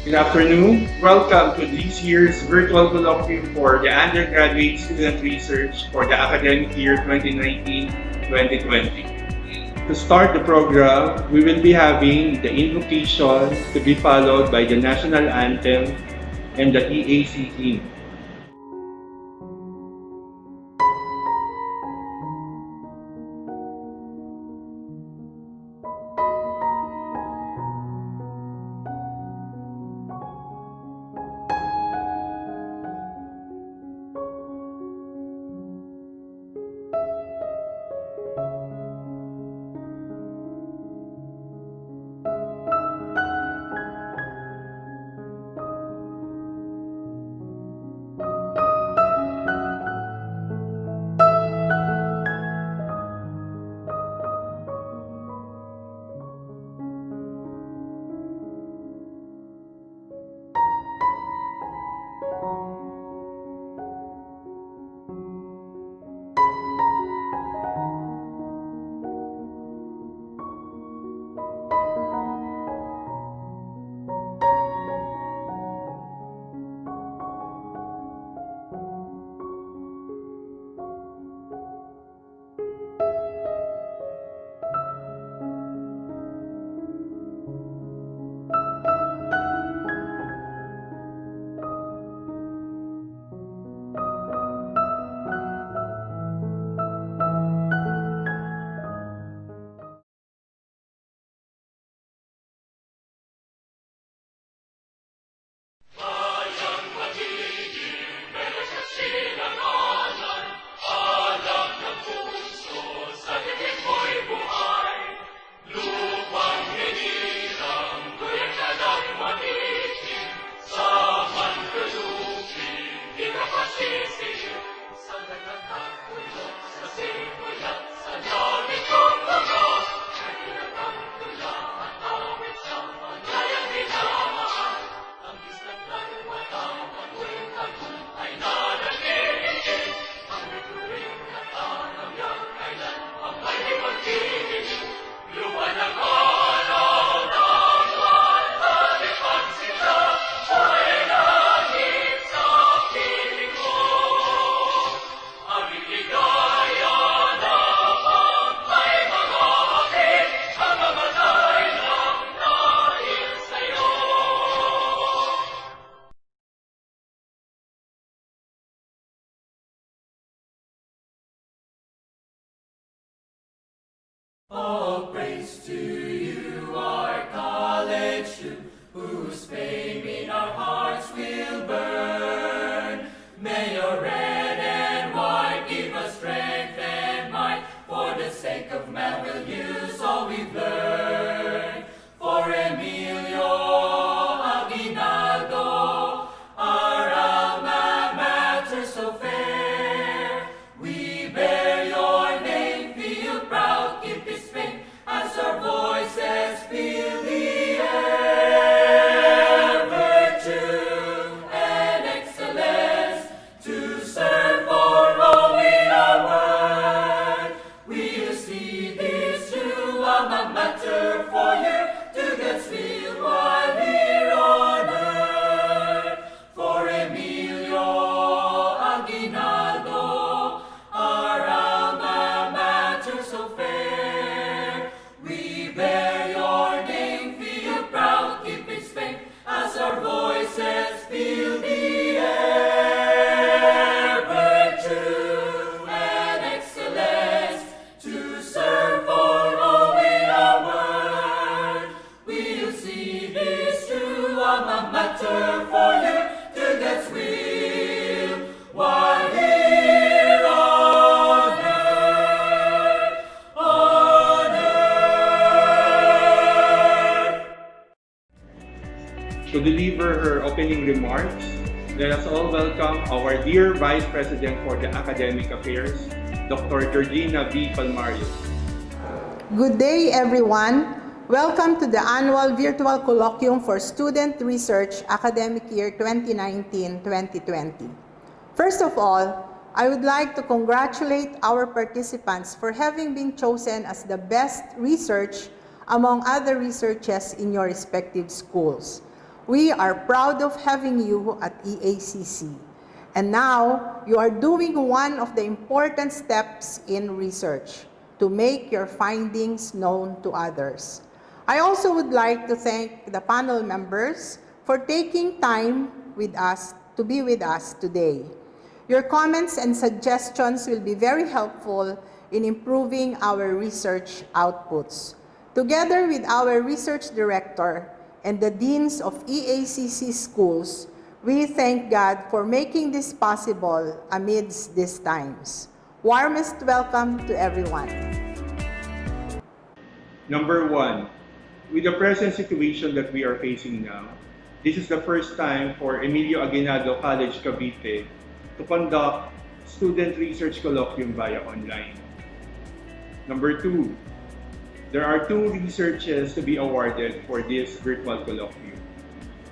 Good afternoon. Welcome to this year's virtual colloquium for the Undergraduate Student Research for the academic year 2019-2020. To start the program, we will be having the invocation to be followed by the national anthem and the EAC hymn. All praise to you, our college student, whose fame in our hearts will burn. May your red and white give us strength and might, for the sake of man we'll use all we've learned. For Emilio Aguinaldo, our alma mater so fair, we bear your name, feel proud, keep this fame, as our voices fill the air. Virtue and excellence to serve for all in our world. We'll see this true alma mater for you, to God's will while here on earth. For Emilio Aguinaldo, our alma mater so fair, we bear your name, feel proud, keep its fame, as our voices fill the air. Virtue and excellence to serve for all in our world. We'll see this true alma mater for you, to God's will while here on earth. On earth. To deliver her opening remarks, let us all welcome our dear Vice President for the Academic Affairs, Dr. Georgina V. Palmario. Good day, everyone. Welcome to the annual virtual colloquium for Student Research Academic Year 2019-2020. First of all, I would like to congratulate our participants for having been chosen as the best research among other researches in your respective schools. We are proud of having you at EACC. And now, you are doing one of the important steps in research, to make your findings known to others. I also would like to thank the panel members for taking time with us to be with us today. Your comments and suggestions will be very helpful in improving our research outputs. Together with our research director and the deans of EACC schools, we thank God for making this possible amidst these times. Warmest welcome to everyone. Number one, with the present situation that we are facing now, this is the first time for Emilio Aguinaldo College Cavite to conduct student research colloquium via online. Number two, there are two researches to be awarded for this virtual colloquium.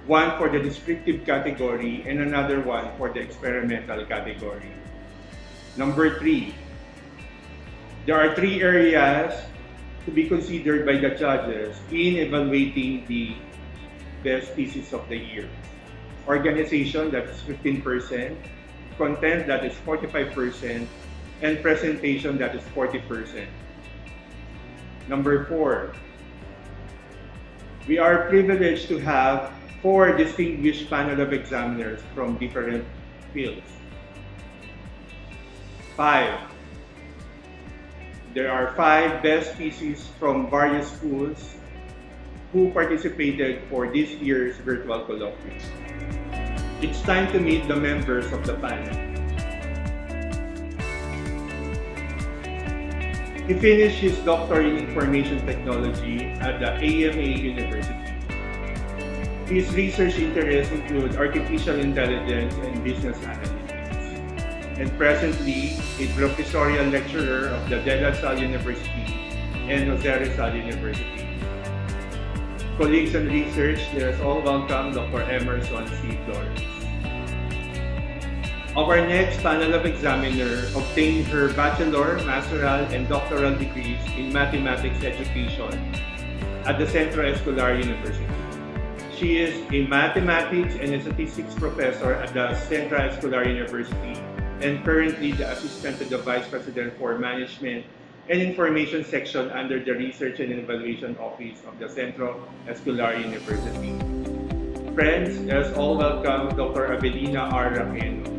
One for the descriptive category and another one for the experimental category. Number three, there are three areas to be considered by the judges in evaluating the best thesis of the year. Organization, that is 15%, content, that is 45%, and presentation, that is 40%. Number four, we are privileged to have 4 distinguished panel of examiners from different fields. 5, there are 5 best theses from various schools who participated for this year's virtual colloquium. It's time to meet the members of the panel. He finished his doctorate in information technology at the AMA University. His research interests include artificial intelligence and business analytics. And presently, a professorial lecturer of the De La Salle University and Jose Rizal University. Colleagues in research, let us all welcome Dr. Emerson C. Flores. Our next panel of examiner obtained her bachelor, masteral, and doctoral degrees in mathematics education at the Centro Escolar University. She is a mathematics and statistics professor at the Centro Escolar University and currently the assistant to the Vice President for Management and Information Section under the Research and Evaluation Office of the Centro Escolar University. Friends, let us all welcome Dr. Avelina R. Raqueno.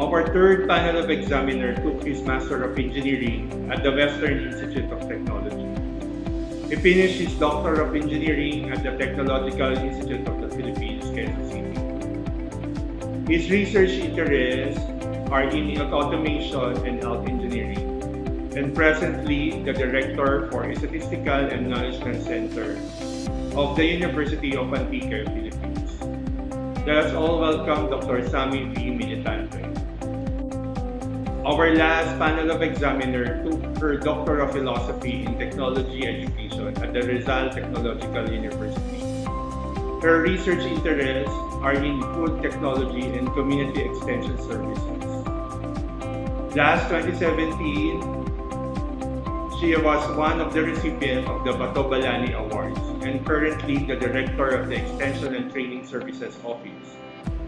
Our third panel of examiner took his Master of Engineering at the Western Institute of Technology. He finished his Doctor of Engineering at the Technological Institute of the Philippines, Quezon City. His research interests are in automation and health engineering, and presently the Director for Statistical and Management Center of the University of Antique, Philippines. Let us all welcome Dr. Sammy V. Militante. Our last panel of examiner took her Doctor of Philosophy in Technology Education at the Rizal Technological University. Her research interests are in food technology and community extension services. Last 2017, she was one of the recipients of the Bato Balani Awards and currently the Director of the Extension and Training Services Office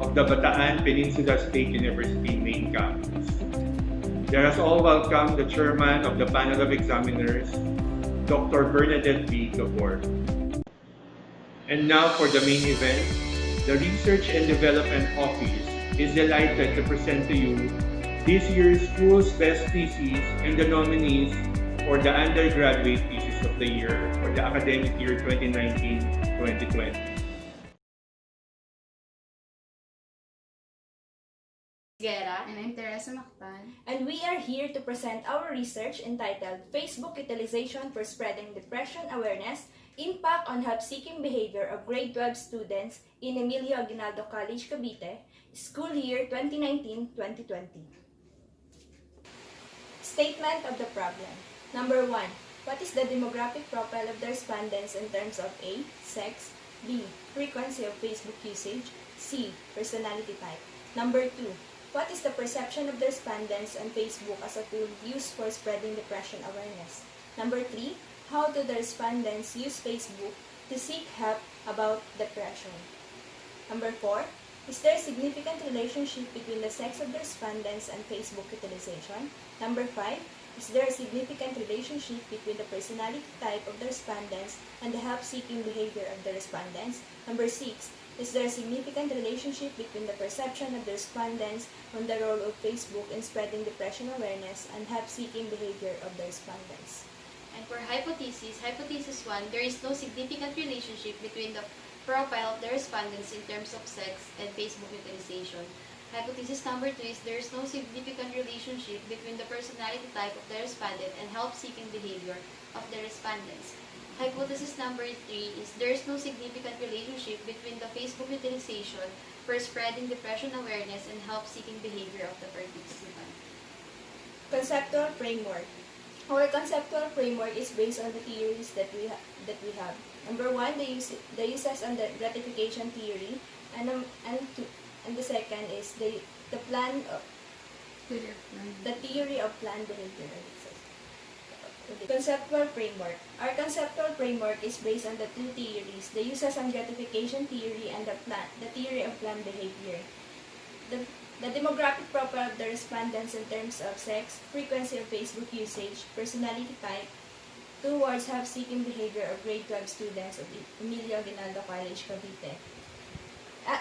of the Bataan Peninsula State University main campus. Let us all welcome the chairman of the panel of examiners, Dr. Bernadette B. Gabor. And now for the main event, the Research and Development Office is delighted to present to you this year's school's best theses and the nominees for the Undergraduate Thesis of the Year for the academic year 2019-2020. Guerra. And I'm Teresa Macpan. And we are here to present our research entitled Facebook Utilization for Spreading Depression Awareness, Impact on Help-Seeking Behavior of Grade 12 Students in Emilio Aguinaldo College, Cavite, School Year 2019-2020. Statement of the problem. Number 1. What is the demographic profile of the respondents in terms of A. Sex, B. Frequency of Facebook usage, C. Personality type. Number 2. What is the perception of the respondents on Facebook as a tool used for spreading depression awareness? Number 3. How do the respondents use Facebook to seek help about depression? Number 4, is there a significant relationship between the sex of the respondents and Facebook utilization? Number 5, is there a significant relationship between the personality type of the respondents and the help-seeking behavior of the respondents? Number 6, is there a significant relationship between the perception of the respondents on the role of Facebook in spreading depression awareness and help-seeking behavior of the respondents? And for hypothesis 1, there is no significant relationship between the profile of the respondents in terms of sex and Facebook utilization. Hypothesis number 2 is there is no significant relationship between the personality type of the respondent and help-seeking behavior of the respondents. Hypothesis number 3 is there is no significant relationship between the Facebook utilization for spreading depression awareness and help-seeking behavior of the participant. Conceptual framework. Our conceptual framework is based on the theories that we have. Number 1, the uses on the gratification theory, and the second is the theory of planned behavior. Conceptual framework. Our conceptual framework is based on the two theories, the uses on gratification theory and the theory of planned behavior. The demographic profile of the respondents in terms of sex, frequency of Facebook usage, personality type, towards help-seeking behavior of grade 12 students of Emilio Aguinaldo College, Cavite.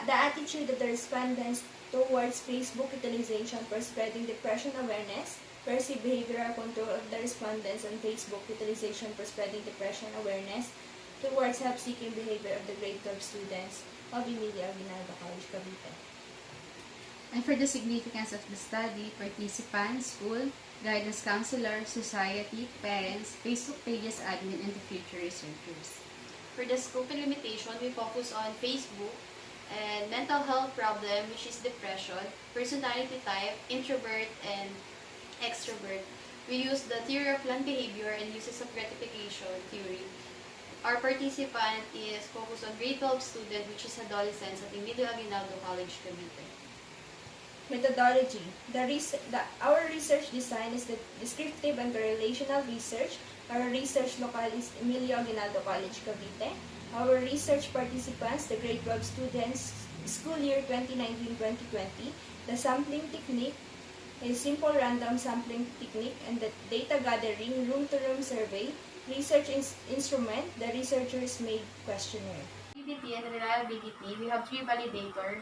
The attitude of the respondents towards Facebook utilization for spreading depression awareness, perceived behavioral control of the respondents on Facebook utilization for spreading depression awareness, towards help-seeking behavior of the grade 12 students of Emilio Aguinaldo College, Cavite. And for the significance of the study, participants, school, guidance counselor, society, parents, Facebook pages admin, and the future researchers. For the scope and limitation, we focus on Facebook and mental health problem, which is depression, personality type, introvert, and extrovert. We use the theory of planned behavior and uses of gratification theory. Our participant is focused on grade 12 student, which is adolescents at Emilio Aguinaldo College, Cavite. Methodology. Our research design is the descriptive and correlational research. Our research local is Emilio Aguinaldo College, Cavite. Our research participants, the grade 12 students, school year 2019-2020. The sampling technique is simple random sampling technique, and the data gathering, room-to-room survey, research instrument, the researchers made questionnaire. Validity and reliability, we have 3 validators.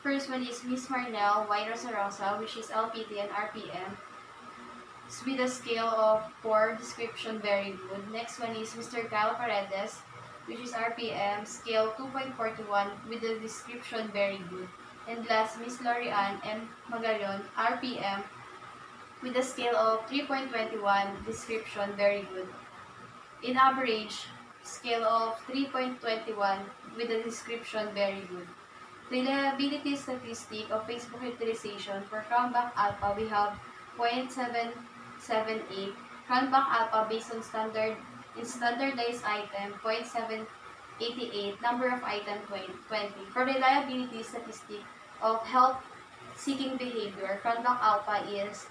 First one is Miss Marnell Y. Rosa, which is LPT and RPM. It's with a scale of 4, description very good. Next one is Mr. Kyle Paredes, which is RPM, scale 2.41 with a description very good. And last, Miss Lorianne M. Magallon, RPM, with a scale of 3.21, description very good. In average, scale of 3.21 with a description very good. Reliability statistic of Facebook utilization for Cranbach Alpha, we have 0.778. Cranbach Alpha based on standardized item, 0.788. Number of item, 20. For reliability statistic of help-seeking behavior, Cranbach Alpha is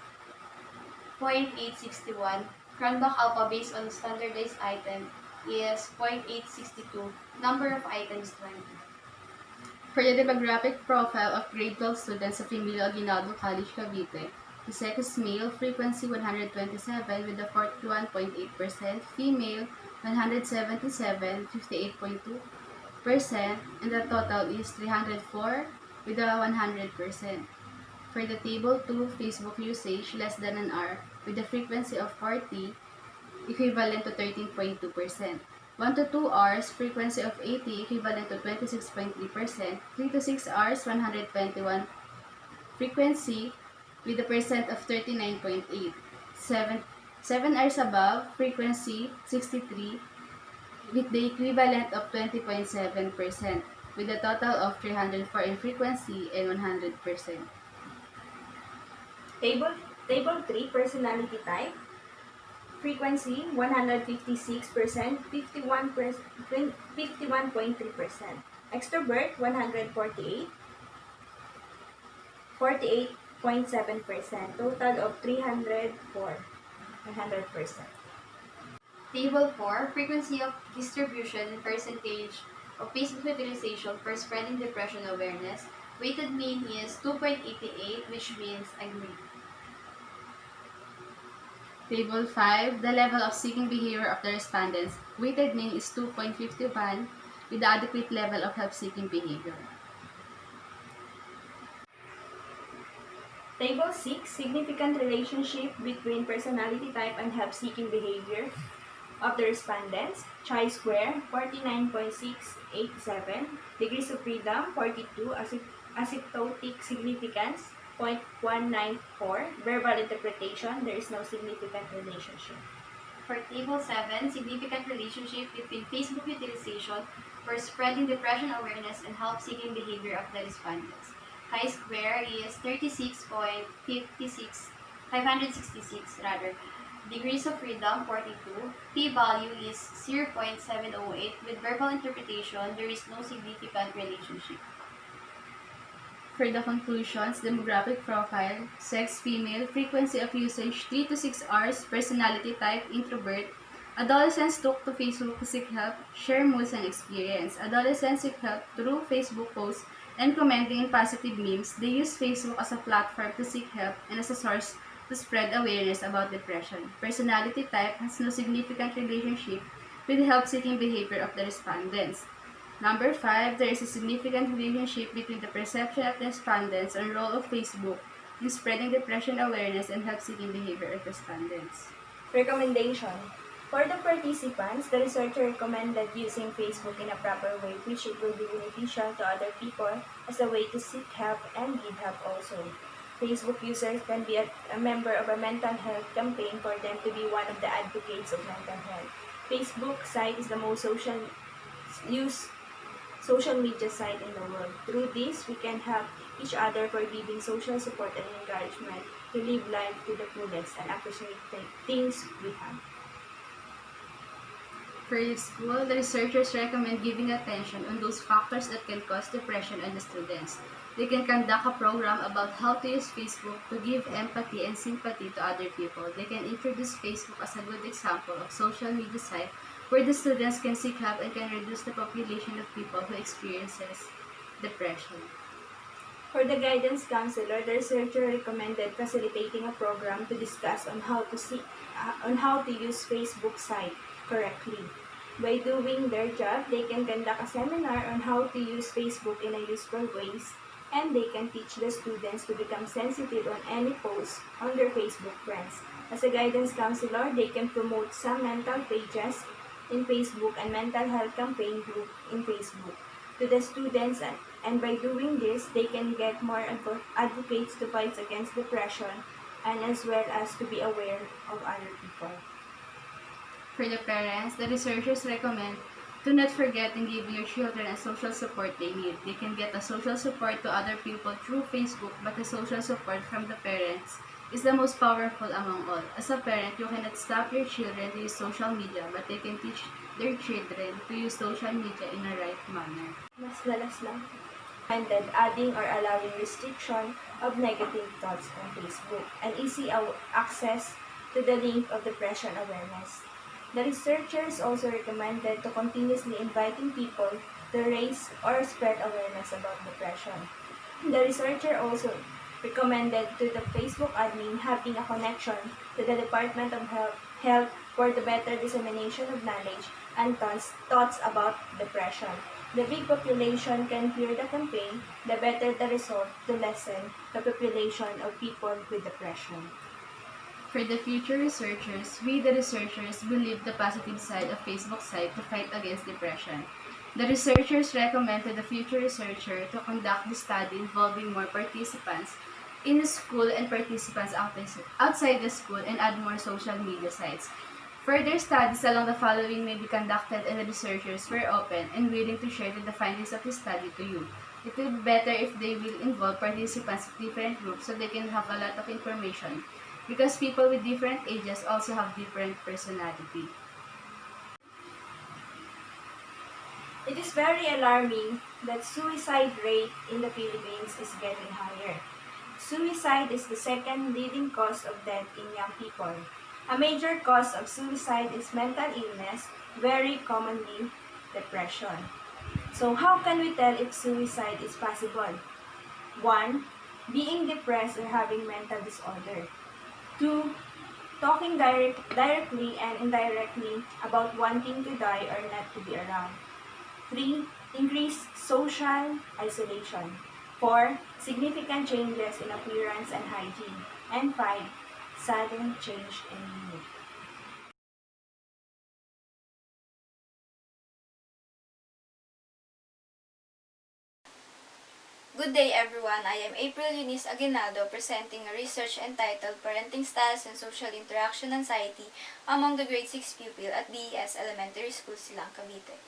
0.861. Cranbach Alpha based on standardized item is 0.862. Number of items, 20. For the demographic profile of grade 12 students of Emilio Aguinaldo College, Cavite, the sex is male, frequency 127 with a 41.8%, female 177, 58.2%, and the total is 304 with a 100%. For the table 2, Facebook usage less than an hour with a frequency of 40, equivalent to 13.2%. 1 to 2 hours, frequency of 80, equivalent to 26.3%. 3 to 6 hours, 121, frequency with a percent of 39.8. 7 hours above, frequency 63, with the equivalent of 20.7%, with a total of 304 in frequency and 100%. Table 3, personality type. Frequency 156%, 51.3%. Extrovert 148, 48.7%. Total of 304, 100%. Table 4, frequency of distribution and percentage of Facebook utilization for spreading depression awareness. Weighted mean is 2.88, which means agree. Table 5, the level of seeking behavior of the respondents. Weighted mean is 2.51 with the adequate level of help-seeking behavior. Table 6, significant relationship between personality type and help-seeking behavior of the respondents. Chi-square, 49.687. Degrees of freedom, 42. Asymptotic significance, 0.194. Verbal interpretation, there is no significant relationship. For Table 7, significant relationship between Facebook utilization for spreading depression awareness and help-seeking behavior of the respondents. Chi-square is 566 rather. Degrees of freedom, 42. P-value is 0.708. With verbal interpretation, there is no significant relationship. For the conclusions, demographic profile, sex female, frequency of usage 3 to 6 hours, personality type introvert. Adolescents took to Facebook to seek help, share moods and experience. Adolescents seek help through Facebook posts and commenting in positive memes. They use Facebook as a platform to seek help and as a source to spread awareness about depression. Personality type has no significant relationship with the help-seeking behavior of the respondents. Number 5, there is a significant relationship between the perception of the respondents and role of Facebook in spreading depression awareness and help-seeking behavior of respondents. Recommendation. For the participants, the researcher recommended using Facebook in a proper way, which it will be beneficial to other people as a way to seek help and give help also. Facebook users can be a member of a mental health campaign for them to be one of the advocates of mental health. Facebook site is the most used social media site in the world. Through this, we can help each other for giving social support and encouragement to live life to the fullest and appreciate the things we have. For the school, the researchers recommend giving attention on those factors that can cause depression in the students. They can conduct a program about how to use Facebook to give empathy and sympathy to other people. They can introduce Facebook as a good example of social media site where the students can seek help and can reduce the population of people who experiences depression. For the guidance counselor, the researcher recommended facilitating a program to discuss on how to use Facebook site correctly. By doing their job, they can conduct a seminar on how to use Facebook in a useful ways, and they can teach the students to become sensitive on any posts on their Facebook friends. As a guidance counselor, they can promote some mental pages in Facebook and mental health campaign group in Facebook to the students, and by doing this, they can get more advocates to fight against depression and as well as to be aware of other people. For the parents, the researchers recommend do not forget and give your children a social support they need. They can get a social support to other people through Facebook, but the social support from the parents is the most powerful among all. As a parent, you cannot stop your children to use social media, but they can teach their children to use social media in a right manner. Mas lalas lang. Recommended adding or allowing restriction of negative thoughts on Facebook and easy access to the link of depression awareness. The researchers also recommended to continuously inviting people to raise or spread awareness about depression. The researcher also recommended to the Facebook admin having a connection to the Department of Health for the better dissemination of knowledge and thoughts about depression. The big population can hear the campaign, the better the result to lessen the population of people with depression. For the future researchers, we the researchers believe the positive side of Facebook site to fight against depression. The researchers recommend to the future researcher to conduct the study involving more participants in the school and participants outside the school and add more social media sites. Further studies along the following may be conducted and the researchers were open and willing to share the findings of the study to you. It will be better if they will involve participants of different groups so they can have a lot of information because people with different ages also have different personality. It is very alarming that suicide rate in the Philippines is getting higher. Suicide is the second leading cause of death in young people. A major cause of suicide is mental illness, very commonly depression. So how can we tell if suicide is possible? 1. Being depressed or having mental disorder. 2. Talking directly and indirectly about wanting to die or not to be around. 3. Increased social isolation. 4. Significant changes in appearance and hygiene. And 5. Sudden change in mood. Good day everyone, I am April Eunice Aguinaldo presenting a research entitled Parenting Styles and Social Interaction Anxiety among the grade 6 pupil at BES Elementary School, Silang, Cavite.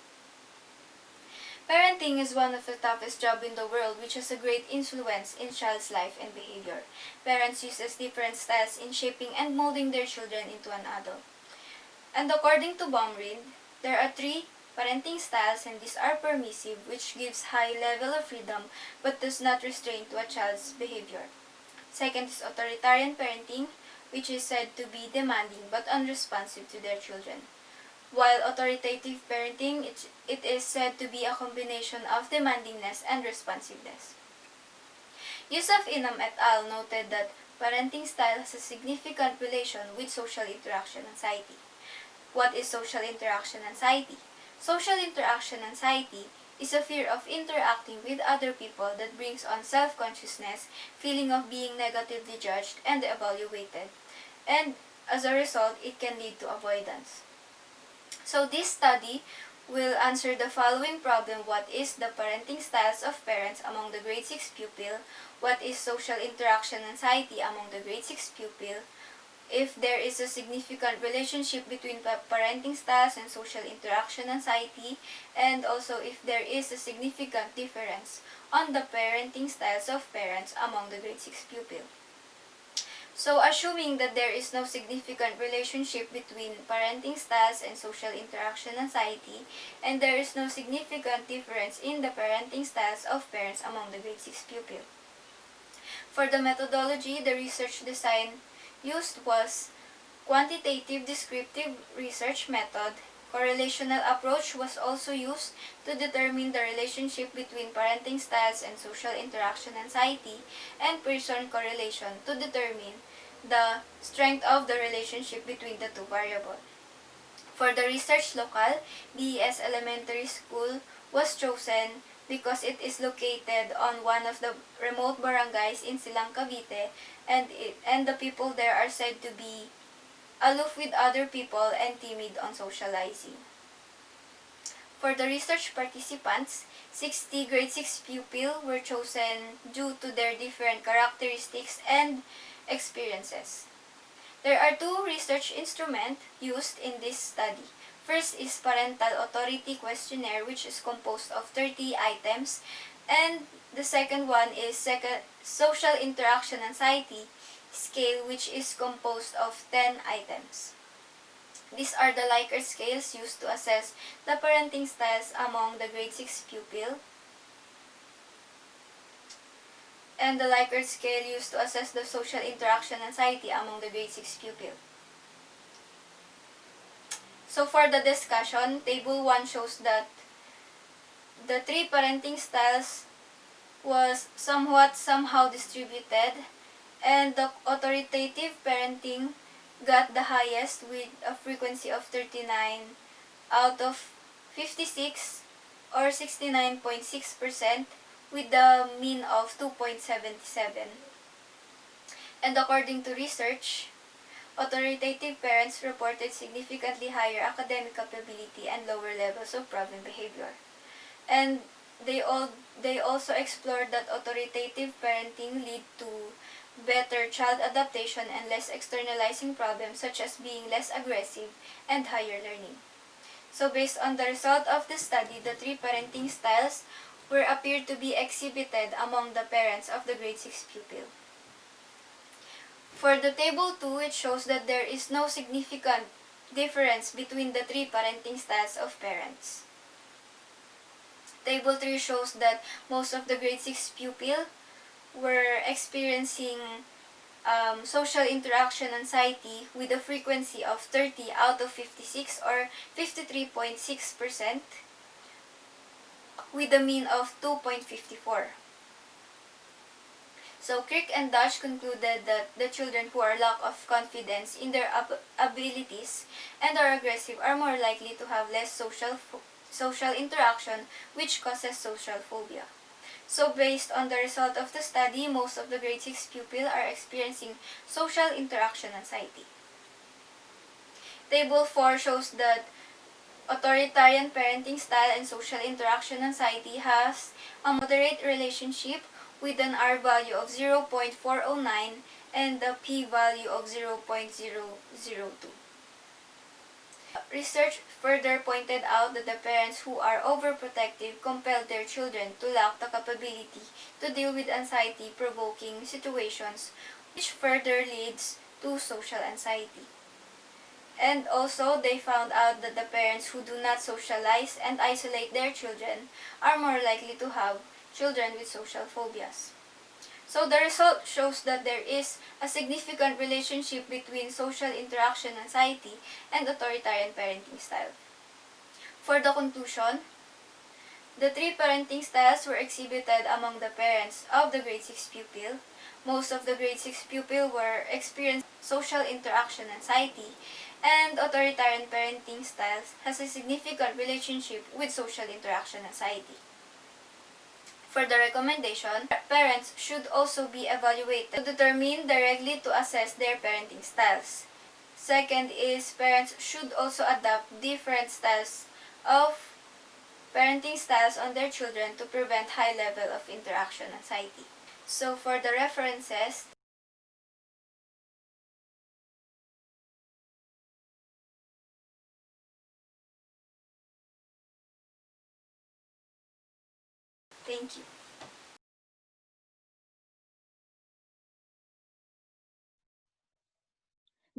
Parenting is one of the toughest jobs in the world which has a great influence in child's life and behavior. Parents use different styles in shaping and molding their children into an adult. And according to Baumrind, there are 3 parenting styles and these are permissive, which gives high level of freedom but does not restrain to a child's behavior. Second is authoritarian parenting, which is said to be demanding but unresponsive to their children. While authoritative parenting, it is said to be a combination of demandingness and responsiveness. Yusuf Inam et al. Noted that parenting style has a significant relation with social interaction anxiety. What is social interaction anxiety? Social interaction anxiety is a fear of interacting with other people that brings on self-consciousness, feeling of being negatively judged and evaluated, and as a result, it can lead to avoidance. So this study will answer the following problem: what is the parenting styles of parents among the grade 6 pupil? What is social interaction anxiety among the grade 6 pupil? If there is a significant relationship between parenting styles and social interaction anxiety, and also if there is a significant difference on the parenting styles of parents among the grade 6 pupil. So, assuming that there is no significant relationship between parenting styles and social interaction anxiety, and there is no significant difference in the parenting styles of parents among the grade 6 pupil. For the methodology, the research design used was quantitative descriptive research method. Correlational approach was also used to determine the relationship between parenting styles and social interaction anxiety, and Pearson correlation to determine the strength of the relationship between the two variables. For the research locale, BES Elementary School was chosen because it is located on one of the remote barangays in Silang, Cavite, and the people there are said to be aloof with other people and timid on socializing. For the research participants, 60 grade 6 pupils were chosen due to their different characteristics and experiences. There are 2 research instruments used in this study. First is Parental Authority Questionnaire, which is composed of 30 items, and the second one is Social Interaction Anxiety Scale, which is composed of 10 items. These are the Likert scales used to assess the parenting styles among the grade 6 pupil, and the Likert scale used to assess the social interaction anxiety among the grade 6 pupil. So for the discussion, Table 1 shows that the 3 parenting styles was somehow distributed, and the authoritative parenting got the highest with a frequency of 39 out of 56 or 69.6% with the mean of 2.77. And according to research, authoritative parents reported significantly higher academic capability and lower levels of problem behavior. And they also explored that authoritative parenting lead to better child adaptation and less externalizing problems such as being less aggressive and higher learning. So based on the result of the study, the 3 parenting styles were appeared to be exhibited among the parents of the grade 6 pupil. For the table 2, it shows that there is no significant difference between the 3 parenting styles of parents. Table 3 shows that most of the grade 6 pupil were experiencing social interaction anxiety with a frequency of 30 out of 56 or 53.6% with a mean of 2.54. So Crick and Dodge concluded that the children who are lack of confidence in their abilities and are aggressive are more likely to have less social interaction, which causes social phobia. So based on the result of the study, most of the grade 6 pupils are experiencing social interaction anxiety. Table 4 shows that authoritarian parenting style and social interaction anxiety has a moderate relationship with an R value of 0.409 and a P value of 0.002. Research further pointed out that the parents who are overprotective compel their children to lack the capability to deal with anxiety-provoking situations, which further leads to social anxiety. And also, they found out that the parents who do not socialize and isolate their children are more likely to have children with social phobias. So the result shows that there is a significant relationship between social interaction anxiety and authoritarian parenting style. For the conclusion, the three parenting styles were exhibited among the parents of the grade 6 pupil. Most of the grade 6 pupil were experiencing social interaction anxiety, and authoritarian parenting styles has a significant relationship with social interaction anxiety. For the recommendation, parents should also be evaluated to determine directly to assess their parenting styles. Second is parents should also adopt different styles of parenting styles on their children to prevent high level of interaction anxiety. So for the references, thank you.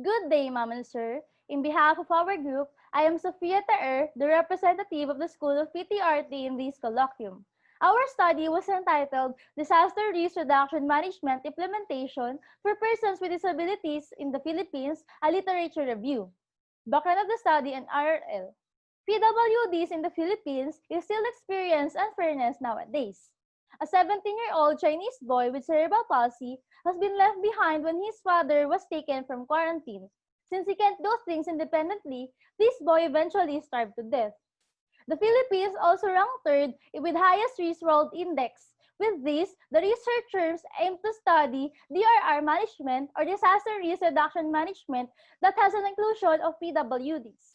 Good day, ma'am and sir. In behalf of our group, I am Sophia Taer, the representative of the School of PTRT in this colloquium. Our study was entitled Disaster Risk Reduction Management Implementation for Persons with Disabilities in the Philippines, a Literature Review. Background of the study and RL. PWDs in the Philippines is still experience unfairness nowadays. A 17-year-old Chinese boy with cerebral palsy has been left behind when his father was taken from quarantine. Since he can't do things independently, this boy eventually starved to death. The Philippines also ranked third with highest risk world index. With this, the researchers aim to study DRR management or disaster risk reduction management that has an inclusion of PWDs.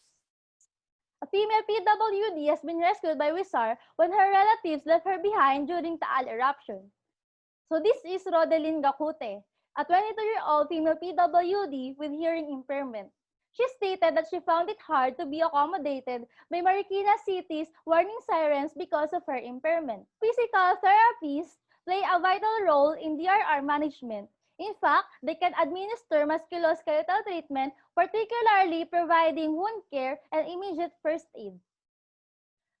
A female PWD has been rescued by WISAR when her relatives left her behind during Taal eruption. So this is Rodeline Gakute, a 22-year-old female PWD with hearing impairment. She stated that she found it hard to be accommodated by Marikina City's warning sirens because of her impairment. Physical therapies play a vital role in DRR management. In fact, they can administer musculoskeletal treatment, particularly providing wound care and immediate first aid.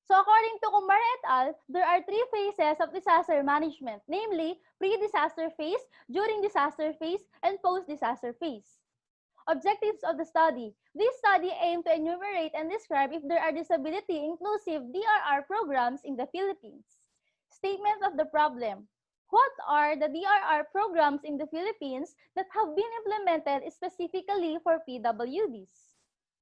So according to Kumar et al., there are three phases of disaster management, namely pre-disaster phase, during disaster phase, and post-disaster phase. Objectives of the study. This study aimed to enumerate and describe if there are disability-inclusive DRR programs in the Philippines. Statement of the problem. What are the DRR programs in the Philippines that have been implemented specifically for PWDs?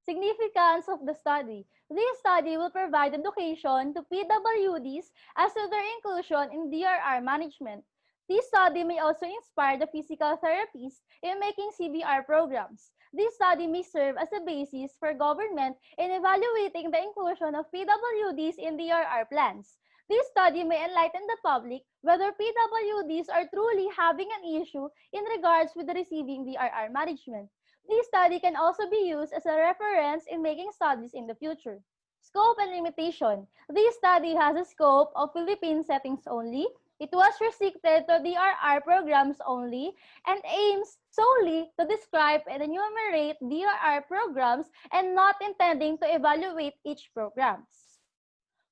Significance of the study. This study will provide education to PWDs as to their inclusion in DRR management. This study may also inspire the physical therapists in making CBR programs. This study may serve as a basis for government in evaluating the inclusion of PWDs in DRR plans. This study may enlighten the public whether PWDs are truly having an issue in regards with receiving DRR management. This study can also be used as a reference in making studies in the future. Scope and limitation. This study has a scope of Philippine settings only. It was restricted to DRR programs only and aims solely to describe and enumerate DRR programs and not intending to evaluate each program.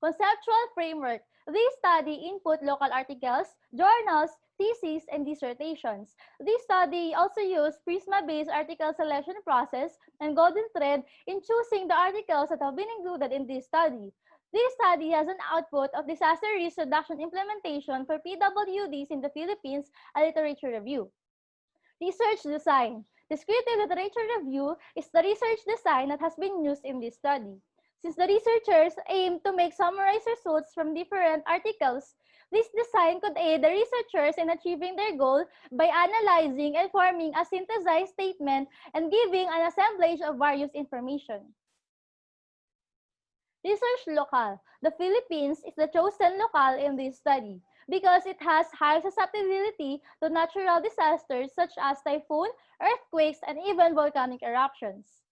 Conceptual framework. This study input local articles, journals, theses, and dissertations. This study also used Prisma-based article selection process and golden thread in choosing the articles that have been included in this study. This study has an output of disaster risk reduction implementation for PWDs in the Philippines, a literature review. Research design. Descriptive literature review is the research design that has been used in this study. Since the researchers aim to make summarized results from different articles, this design could aid the researchers in achieving their goal by analyzing and forming a synthesized statement and giving an assemblage of various information. Research locale. The Philippines is the chosen locale in this study because it has high susceptibility to natural disasters such as typhoon, earthquakes, and even volcanic eruptions.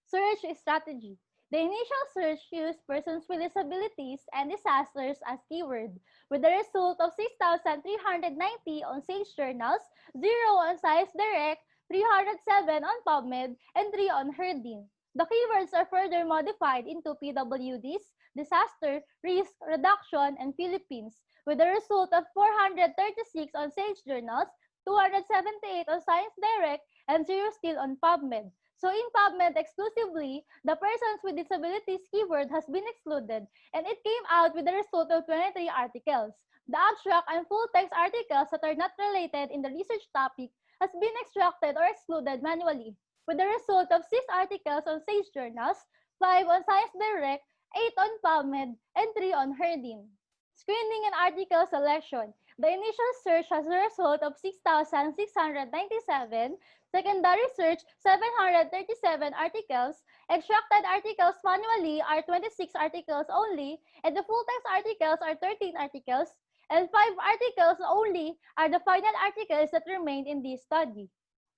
Search strategy. The initial search used persons with disabilities and disasters as keyword, with the result of 6,390 on Sage Journals, 0 on Science Direct, 307 on PubMed, and 3 on Herdin. The keywords are further modified into PWDs, disaster, risk, reduction, and Philippines, with a result of 436 on Sage Journals, 278 on Science Direct, and 0 still on PubMed. So in PubMed exclusively, the persons with disabilities keyword has been excluded, and it came out with a result of 23 articles. The abstract and full text articles that are not related in the research topic has been extracted or excluded manually, with the result of 6 articles on Sage Journals, 5 on Science Direct, 8 on PubMed, and 3 on Herdin. Screening and article selection. The initial search has a result of 6,697, secondary search 737 articles, extracted articles manually are 26 articles only, and the full text articles are 13 articles, and 5 articles only are the final articles that remained in this study.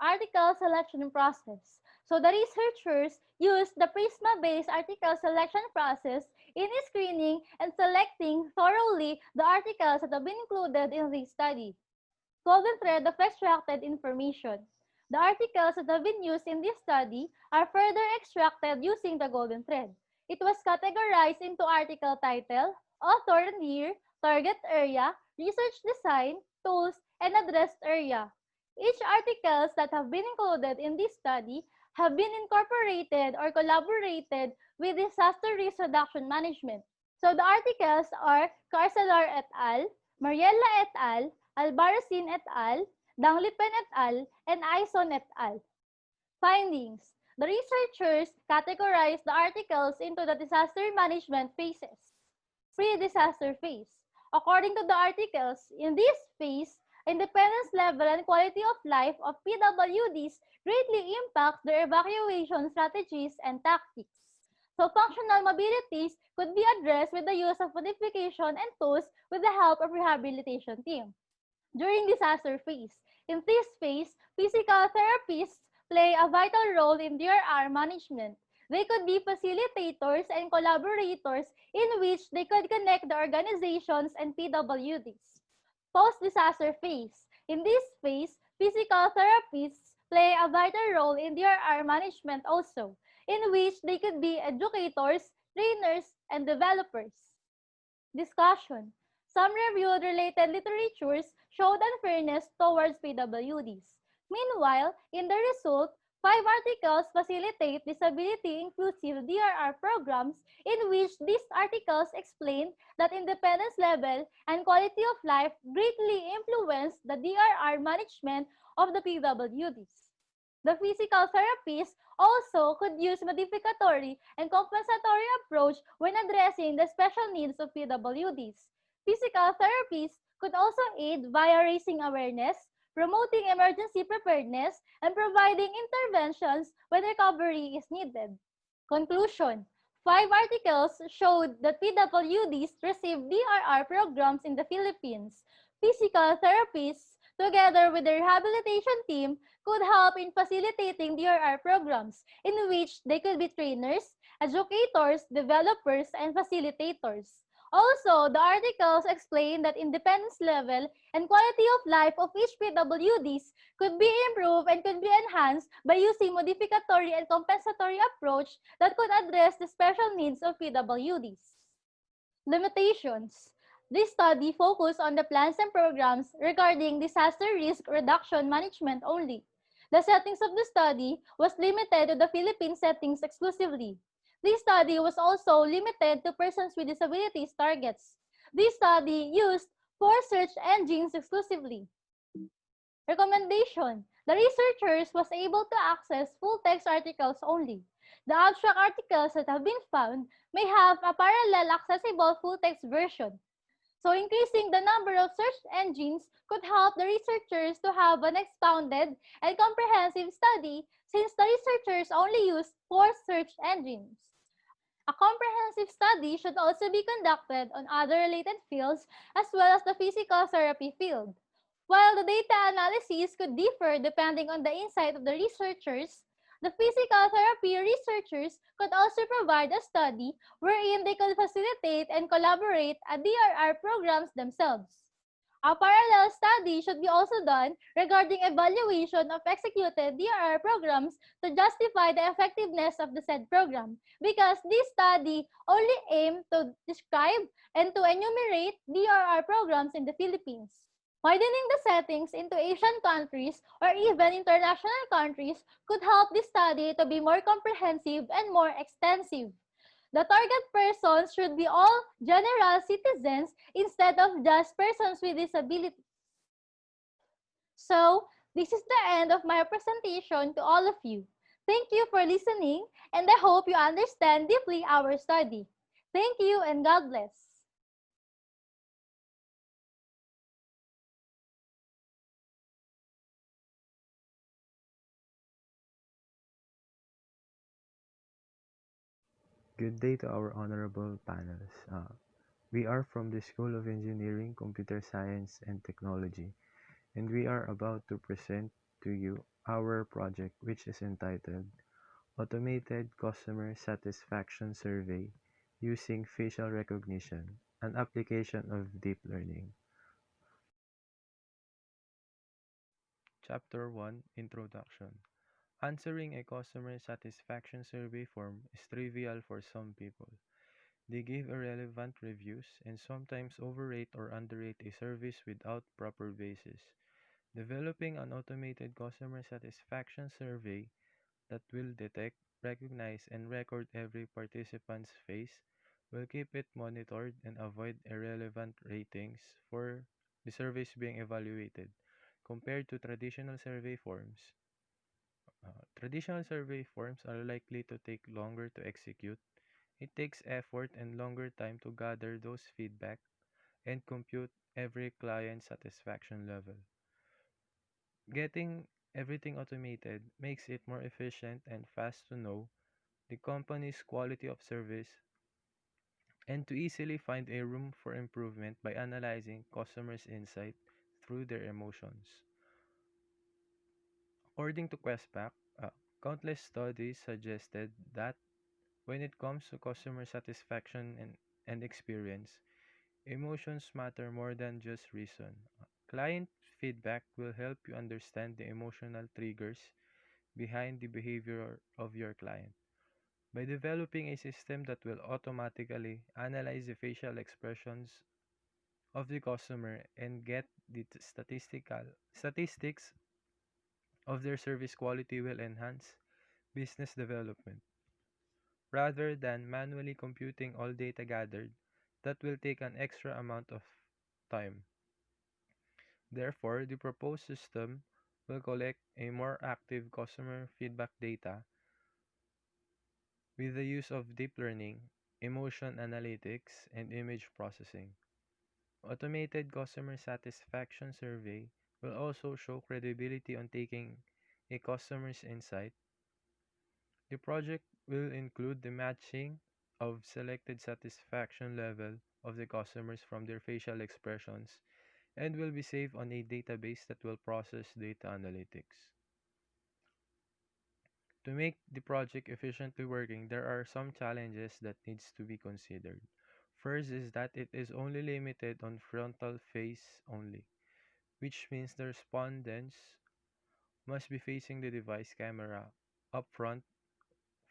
Article selection process. So the researchers used the Prisma-based article selection process in screening and selecting thoroughly the articles that have been included in this study. Golden thread of extracted information. The articles that have been used in this study are further extracted using the golden thread. It was categorized into article title, author and year, target area, research design, tools, and addressed area. Each articles that have been included in this study have been incorporated or collaborated with disaster risk reduction management. So the articles are Carcelar et al., Mariella et al., Albarracin et al., Danglipen et al., and Ison et al. Findings. The researchers categorized the articles into the disaster management phases. Pre-disaster phase. According to the articles, in this phase, independence level and quality of life of PWDs greatly impact their evacuation strategies and tactics. So functional mobilities could be addressed with the use of modification and tools with the help of rehabilitation team. During disaster phase. In this phase, physical therapists play a vital role in DRR management. They could be facilitators and collaborators in which they could connect the organizations and PWDs. Post-disaster phase. In this phase, physical therapists play a vital role in DRR management also, in which they could be educators, trainers, and developers. Discussion. Some reviewed related literatures showed unfairness towards PWDs. Meanwhile, in the result, 5 articles facilitate disability-inclusive DRR programs in which these articles explain that independence level and quality of life greatly influence the DRR management of the PWDs. The physical therapists also could use modificatory and compensatory approach when addressing the special needs of PWDs. Physical therapists could also aid via raising awareness, promoting emergency preparedness, and providing interventions when recovery is needed. Conclusion. 5 articles showed that PWDs received DRR programs in the Philippines. Physical therapists, together with the rehabilitation team, could help in facilitating DRR programs in which they could be trainers, educators, developers, and facilitators. Also, the articles explain that independence level and quality of life of each PWDs could be improved and could be enhanced by using modificatory and compensatory approach that could address the special needs of PWDs. Limitations. This study focused on the plans and programs regarding disaster risk reduction management only. The settings of the study was limited to the Philippine settings exclusively. This study was also limited to persons with disabilities targets. This study used four search engines exclusively. Recommendation: the researchers was able to access full-text articles only. The abstract articles that have been found may have a parallel accessible full-text version. So increasing the number of search engines could help the researchers to have an expounded and comprehensive study since the researchers only used four search engines. A comprehensive study should also be conducted on other related fields as well as the physical therapy field. While the data analysis could differ depending on the insight of the researchers, the physical therapy researchers could also provide a study wherein they could facilitate and collaborate at DRR programs themselves. A parallel study should be also done regarding evaluation of executed DRR programs to justify the effectiveness of the said program because this study only aimed to describe and to enumerate DRR programs in the Philippines. Widening the settings into Asian countries or even international countries could help this study to be more comprehensive and more extensive. The target persons should be all general citizens instead of just persons with disabilities. So, this is the end of my presentation to all of you. Thank you for listening, and I hope you understand deeply our study. Thank you, and God bless. Good day to our honorable panels. We are from the School of Engineering, Computer Science, and Technology, and we are about to present to you our project, which is entitled Automated Customer Satisfaction Survey Using Facial Recognition, an application of deep learning. Chapter 1, Introduction. Answering a customer satisfaction survey form is trivial for some people. They give irrelevant reviews and sometimes overrate or underrate a service without proper basis. Developing an automated customer satisfaction survey that will detect, recognize, and record every participant's face will keep it monitored and avoid irrelevant ratings for the surveys being evaluated compared to traditional survey forms. Traditional survey forms are likely to take longer to execute. It takes effort and longer time to gather those feedback and compute every client satisfaction level. Getting everything automated makes it more efficient and fast to know the company's quality of service and to easily find a room for improvement by analyzing customers' insight through their emotions. According to Questback, countless studies suggested that when it comes to customer satisfaction and experience, emotions matter more than just reason. Client feedback will help you understand the emotional triggers behind the behavior of your client. By developing a system that will automatically analyze the facial expressions of the customer and get the statistics of their service quality will enhance business development. Rather than manually computing all data gathered, that will take an extra amount of time. Therefore, the proposed system will collect a more active customer feedback data with the use of deep learning, emotion analytics, and image processing. Automated customer satisfaction survey will also show credibility on taking a customer's insight. The project will include the matching of selected satisfaction level of the customers from their facial expressions and will be saved on a database that will process data analytics. To make the project efficiently working, there are some challenges that needs to be considered. First is that it is only limited on frontal face only, which means the respondents must be facing the device camera up front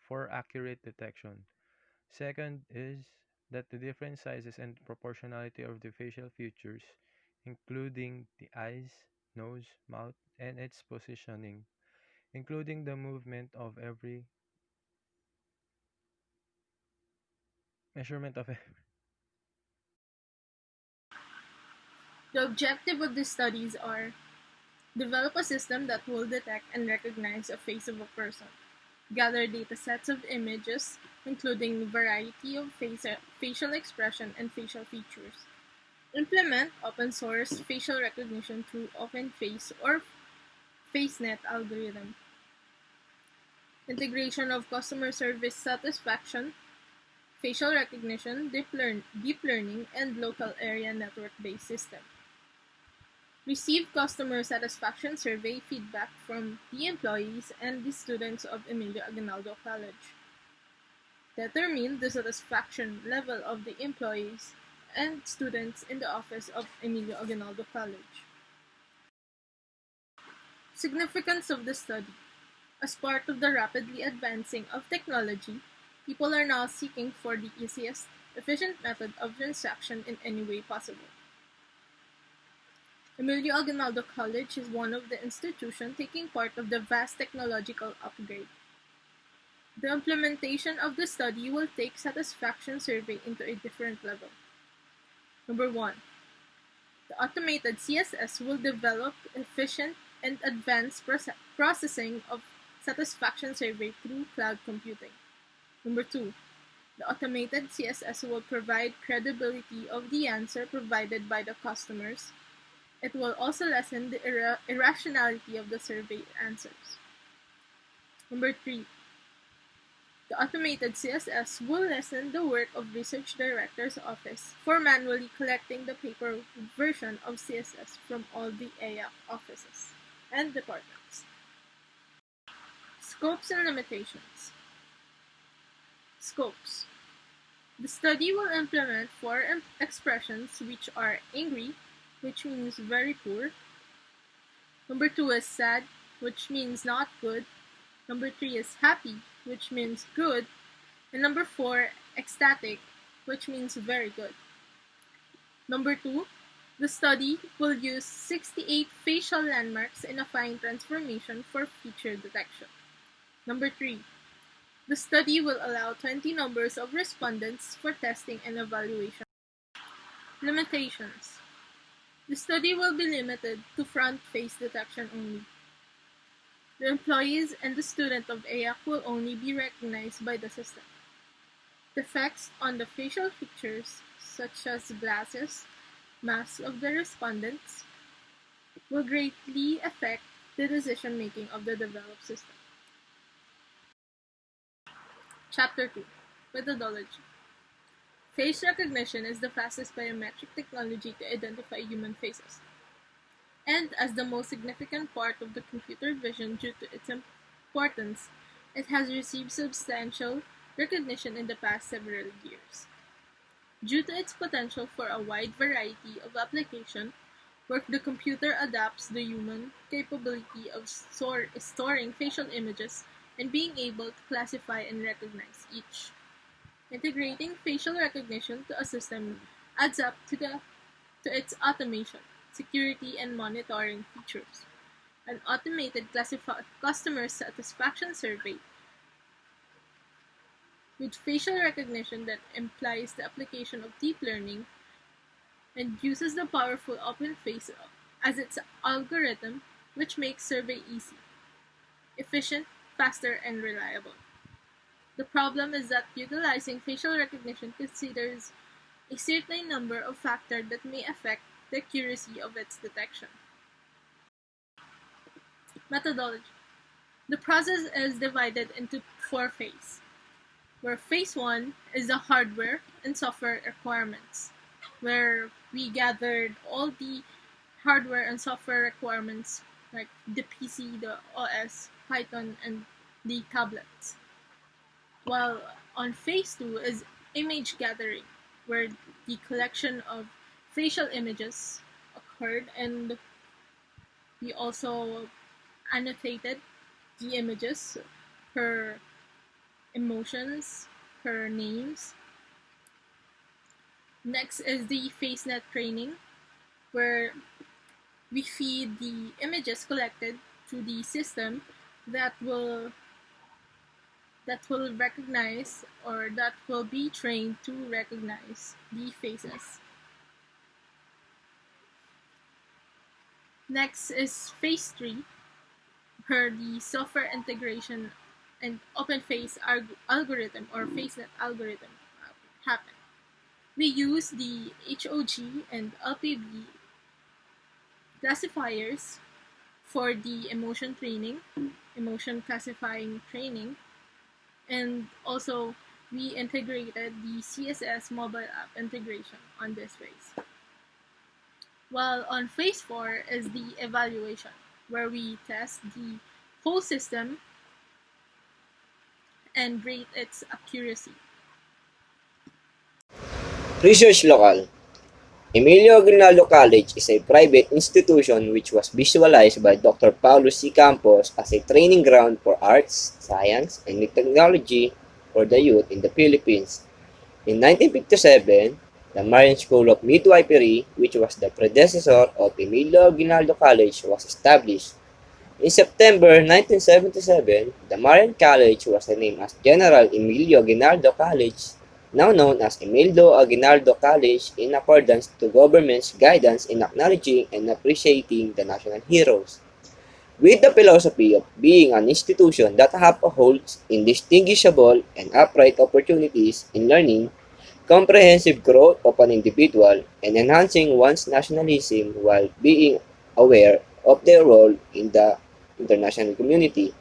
for accurate detection. Second is that the different sizes and proportionality of the facial features, including the eyes, nose, mouth, and its positioning, including the movement of every measurement of The objective of these studies are develop a system that will detect and recognize a face of a person, gather data sets of images, including variety of facial expression and facial features, implement open source facial recognition through OpenFace or FaceNet algorithm, integration of customer service satisfaction, facial recognition, deep learning, and local area network-based system. Receive customer satisfaction survey feedback from the employees and the students of Emilio Aguinaldo College. Determine the satisfaction level of the employees and students in the office of Emilio Aguinaldo College. Significance of the study. As part of the rapidly advancing of technology, people are now seeking for the easiest, efficient method of transaction in any way possible. Emilio Aguinaldo College is one of the institutions taking part of the vast technological upgrade. The implementation of the study will take satisfaction survey into a different level. Number 1. The automated CSS will develop efficient and advanced processing of satisfaction survey through cloud computing. Number 2. The automated CSS will provide credibility of the answer provided by the customers. It will also lessen the irrationality of the survey answers. Number 3. The automated CSS will lessen the work of research director's office for manually collecting the paper version of CSS from all the EA offices and departments. Scopes and limitations. Scopes. The study will implement 4 expressions which are angry, which means very poor. Number 2 is sad, which means not good. Number 3 is happy, which means good. And number 4, ecstatic, which means very good. Number 2, the study will use 68 facial landmarks in a fine transformation for feature detection. Number 3, the study will allow 20 numbers of respondents for testing and evaluation. Limitations. The study will be limited to front face detection only. The employees and the student of EAC will only be recognized by the system. Defects on the facial features, such as glasses, masks of the respondents, will greatly affect the decision-making of the developed system. Chapter 2. Methodology. Face recognition is the fastest biometric technology to identify human faces, and as the most significant part of the computer vision due to its importance, it has received substantial recognition in the past several years. Due to its potential for a wide variety of application, where the computer adapts the human capability of storing facial images and being able to classify and recognize each. Integrating facial recognition to a system adds up to its automation, security, and monitoring features. An automated customer satisfaction survey with facial recognition that implies the application of deep learning and uses the powerful OpenFace as its algorithm, which makes survey easy, efficient, faster, and reliable. The problem is that utilizing facial recognition considers a certain number of factors that may affect the accuracy of its detection. Methodology. The process is divided into 4 phases, where phase 1 is the hardware and software requirements, where we gathered all the hardware and software requirements like the PC, the OS, Python, and the tablets. While on phase 2 is image gathering, where the collection of facial images occurred, and we also annotated the images per emotions, per names. Next is the FaceNet training, where we feed the images collected to the system that will recognize, or that will be trained to recognize the faces. Next is phase 3, where the software integration and open face algorithm or FaceNet algorithm happen. We use the HOG and LPV classifiers for the emotion classifying training, and also we integrated the CSS mobile app integration on this phase. While on phase 4 is the evaluation, where we test the whole system and rate its accuracy. Research Local. Emilio Aguinaldo College is a private institution which was visualized by Dr. Paulo C. Campos as a training ground for arts, science, and technology for the youth in the Philippines. In 1957, the Marian School of Midwifery, which was the predecessor of Emilio Aguinaldo College, was established. In September 1977, the Marian College was renamed as General Emilio Aguinaldo College, now known as Emilio Aguinaldo College, in accordance to government's guidance in acknowledging and appreciating the national heroes. With the philosophy of being an institution that upholds indistinguishable and upright opportunities in learning, comprehensive growth of an individual, and enhancing one's nationalism while being aware of their role in the international community.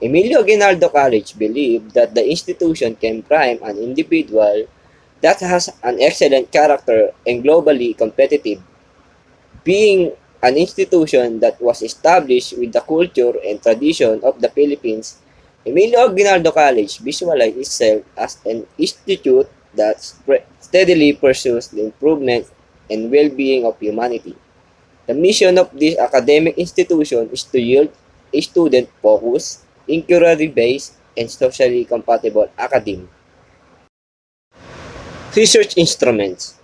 Emilio Aguinaldo College believed that the institution can prime an individual that has an excellent character and globally competitive. Being an institution that was established with the culture and tradition of the Philippines, Emilio Aguinaldo College visualized itself as an institute that steadily pursues the improvement and well-being of humanity. The mission of this academic institution is to yield a student-focused, inquiry-based, and socially compatible academy. Research instruments.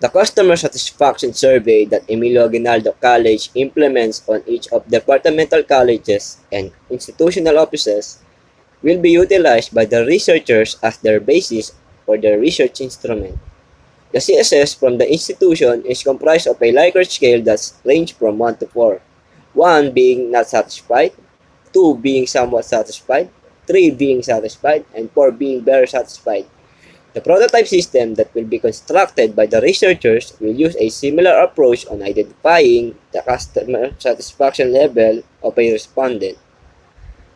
The customer satisfaction survey that Emilio Aguinaldo College implements on each of departmental colleges and institutional offices will be utilized by the researchers as their basis for their research instrument. The CSS from the institution is comprised of a Likert scale that ranges from 1 to 4, 1 being not satisfied, 2 being somewhat satisfied, 3 being satisfied, and 4 being very satisfied. The prototype system that will be constructed by the researchers will use a similar approach on identifying the customer satisfaction level of a respondent.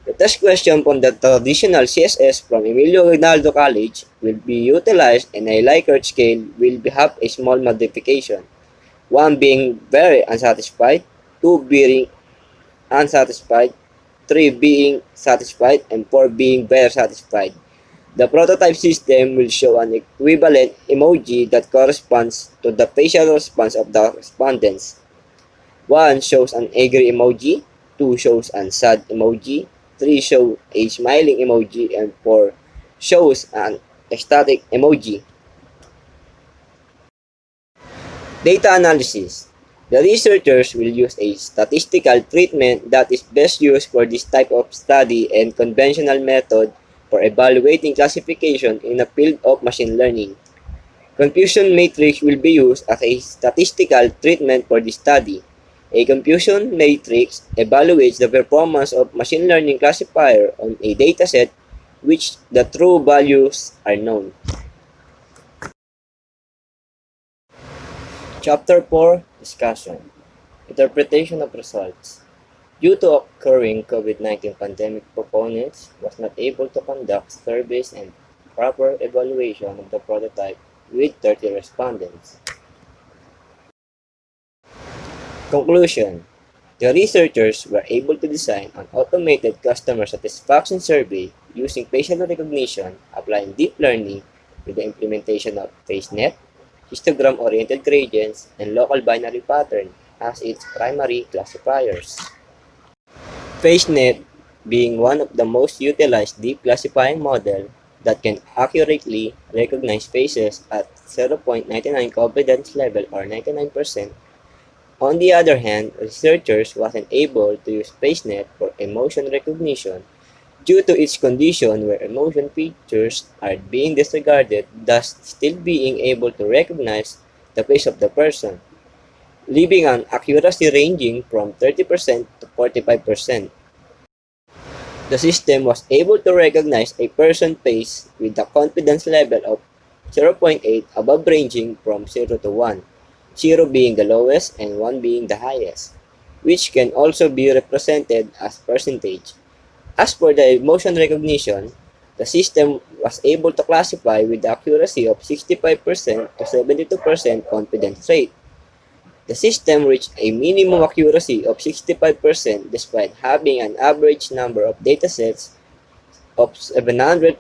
The test question from the traditional CSS from Emilio Aguinaldo College will be utilized, and a Likert scale will have a small modification, 1 being very unsatisfied, 2 being unsatisfied, 3 being satisfied, and 4 being very satisfied. The prototype system will show an equivalent emoji that corresponds to the facial response of the respondents. 1 shows an angry emoji, 2 shows an sad emoji, 3 shows a smiling emoji, and 4 shows an ecstatic emoji. Data analysis. The researchers will use a statistical treatment that is best used for this type of study and conventional method for evaluating classification in the field of machine learning. Confusion matrix will be used as a statistical treatment for this study. A confusion matrix evaluates the performance of machine learning classifier on a dataset which the true values are known. Chapter 4 Discussion Interpretation of Results. Due to occurring COVID-19 pandemic, proponents was not able to conduct surveys and proper evaluation of the prototype with 30 respondents. Conclusion. The researchers were able to design an automated customer satisfaction survey using facial recognition, applying deep learning with the implementation of FaceNet, histogram-oriented gradients, and local binary pattern as its primary classifiers. FaceNet, being one of the most utilized deep classifying model, that can accurately recognize faces at 0.99 confidence level or 99%. On the other hand, researchers wasn't able to use FaceNet for emotion recognition due to its condition where emotion features are being disregarded, thus still being able to recognize the face of the person, leaving an accuracy ranging from 30% to 45%. The system was able to recognize a person's face with a confidence level of 0.8 above ranging from 0 to 1, 0 being the lowest and 1 being the highest, which can also be represented as percentage. As for the emotion recognition, the system was able to classify with the accuracy of 65% to 72% confidence rate. The system reached a minimum accuracy of 65% despite having an average number of datasets of 700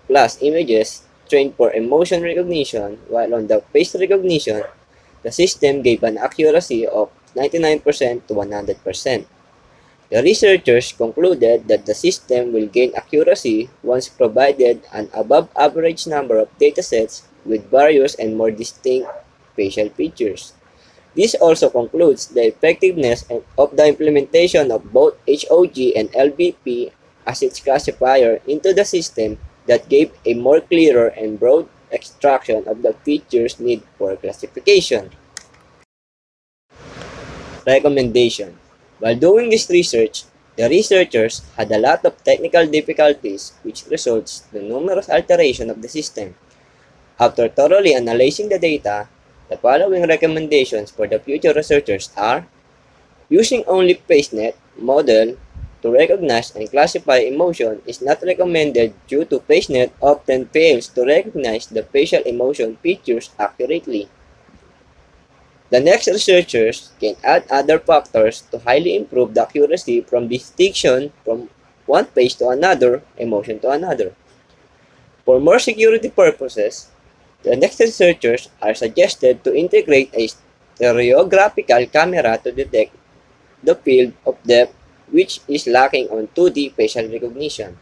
plus images trained for emotion recognition, while on the face recognition, the system gave an accuracy of 99% to 100%. The researchers concluded that the system will gain accuracy once provided an above average number of datasets with various and more distinct facial features. This also concludes the effectiveness of the implementation of both HOG and LVP as its classifier into the system that gave a more clearer and broad extraction of the features needed for classification. Recommendation. While doing this research, the researchers had a lot of technical difficulties which results in numerous alterations of the system. After thoroughly analyzing the data, the following recommendations for the future researchers are using only FaceNet model to recognize and classify emotion is not recommended due to FaceNet often fails to recognize the facial emotion features accurately. The next researchers can add other factors to highly improve the accuracy from distinction from one face to another, emotion to another. For more security purposes, the next researchers are suggested to integrate a stereographical camera to detect the field of depth which is lacking on 2D facial recognition.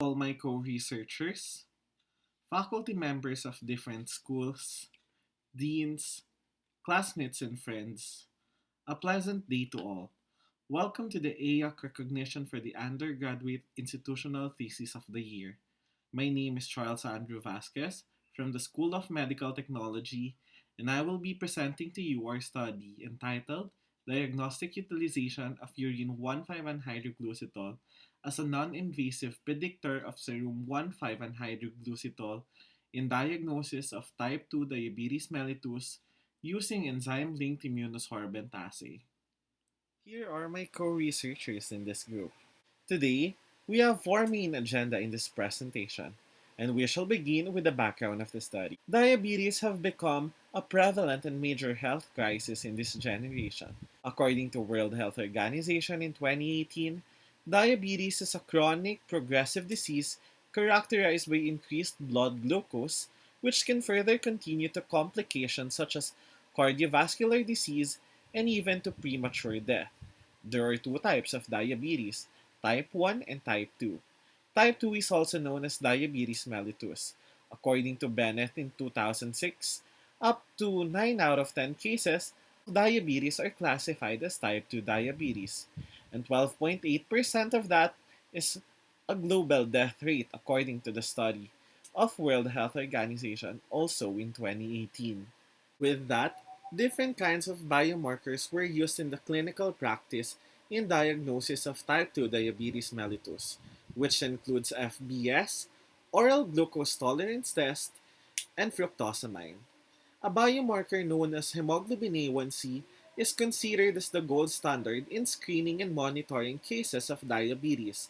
all my co-researchers, faculty members of different schools, deans, classmates, and friends. A pleasant day to all. Welcome to the AIAC recognition for the Undergraduate Institutional Thesis of the Year. My name is Charles Andrew Vasquez from the School of Medical Technology, and I will be presenting to you our study entitled Diagnostic Utilization of Urine 1,5-anhydroglucitol as a Non-Invasive Predictor of Serum 1,5-anhydroglucitol in Diagnosis of Type 2 Diabetes mellitus using enzyme-linked immunosorbent assay. Here are my co-researchers in this group. Today, we have four main agenda in this presentation, and we shall begin with the background of the study. Diabetes have become a prevalent and major health crisis in this generation. According to World Health Organization in 2018, diabetes is a chronic progressive disease characterized by increased blood glucose, which can further continue to complications such as cardiovascular disease and even to premature death. There are two types of diabetes, type 1 and type 2. Type 2 is also known as diabetes mellitus. According to Bennett in 2006, up to 9 out of 10 cases of diabetes are classified as type 2 diabetes, and 12.8% of that is a global death rate according to the study of World Health Organization also in 2018. With that, different kinds of biomarkers were used in the clinical practice in diagnosis of type 2 diabetes mellitus, which includes FBS, oral glucose tolerance test, and fructosamine. A biomarker known as hemoglobin A1C is considered as the gold standard in screening and monitoring cases of diabetes,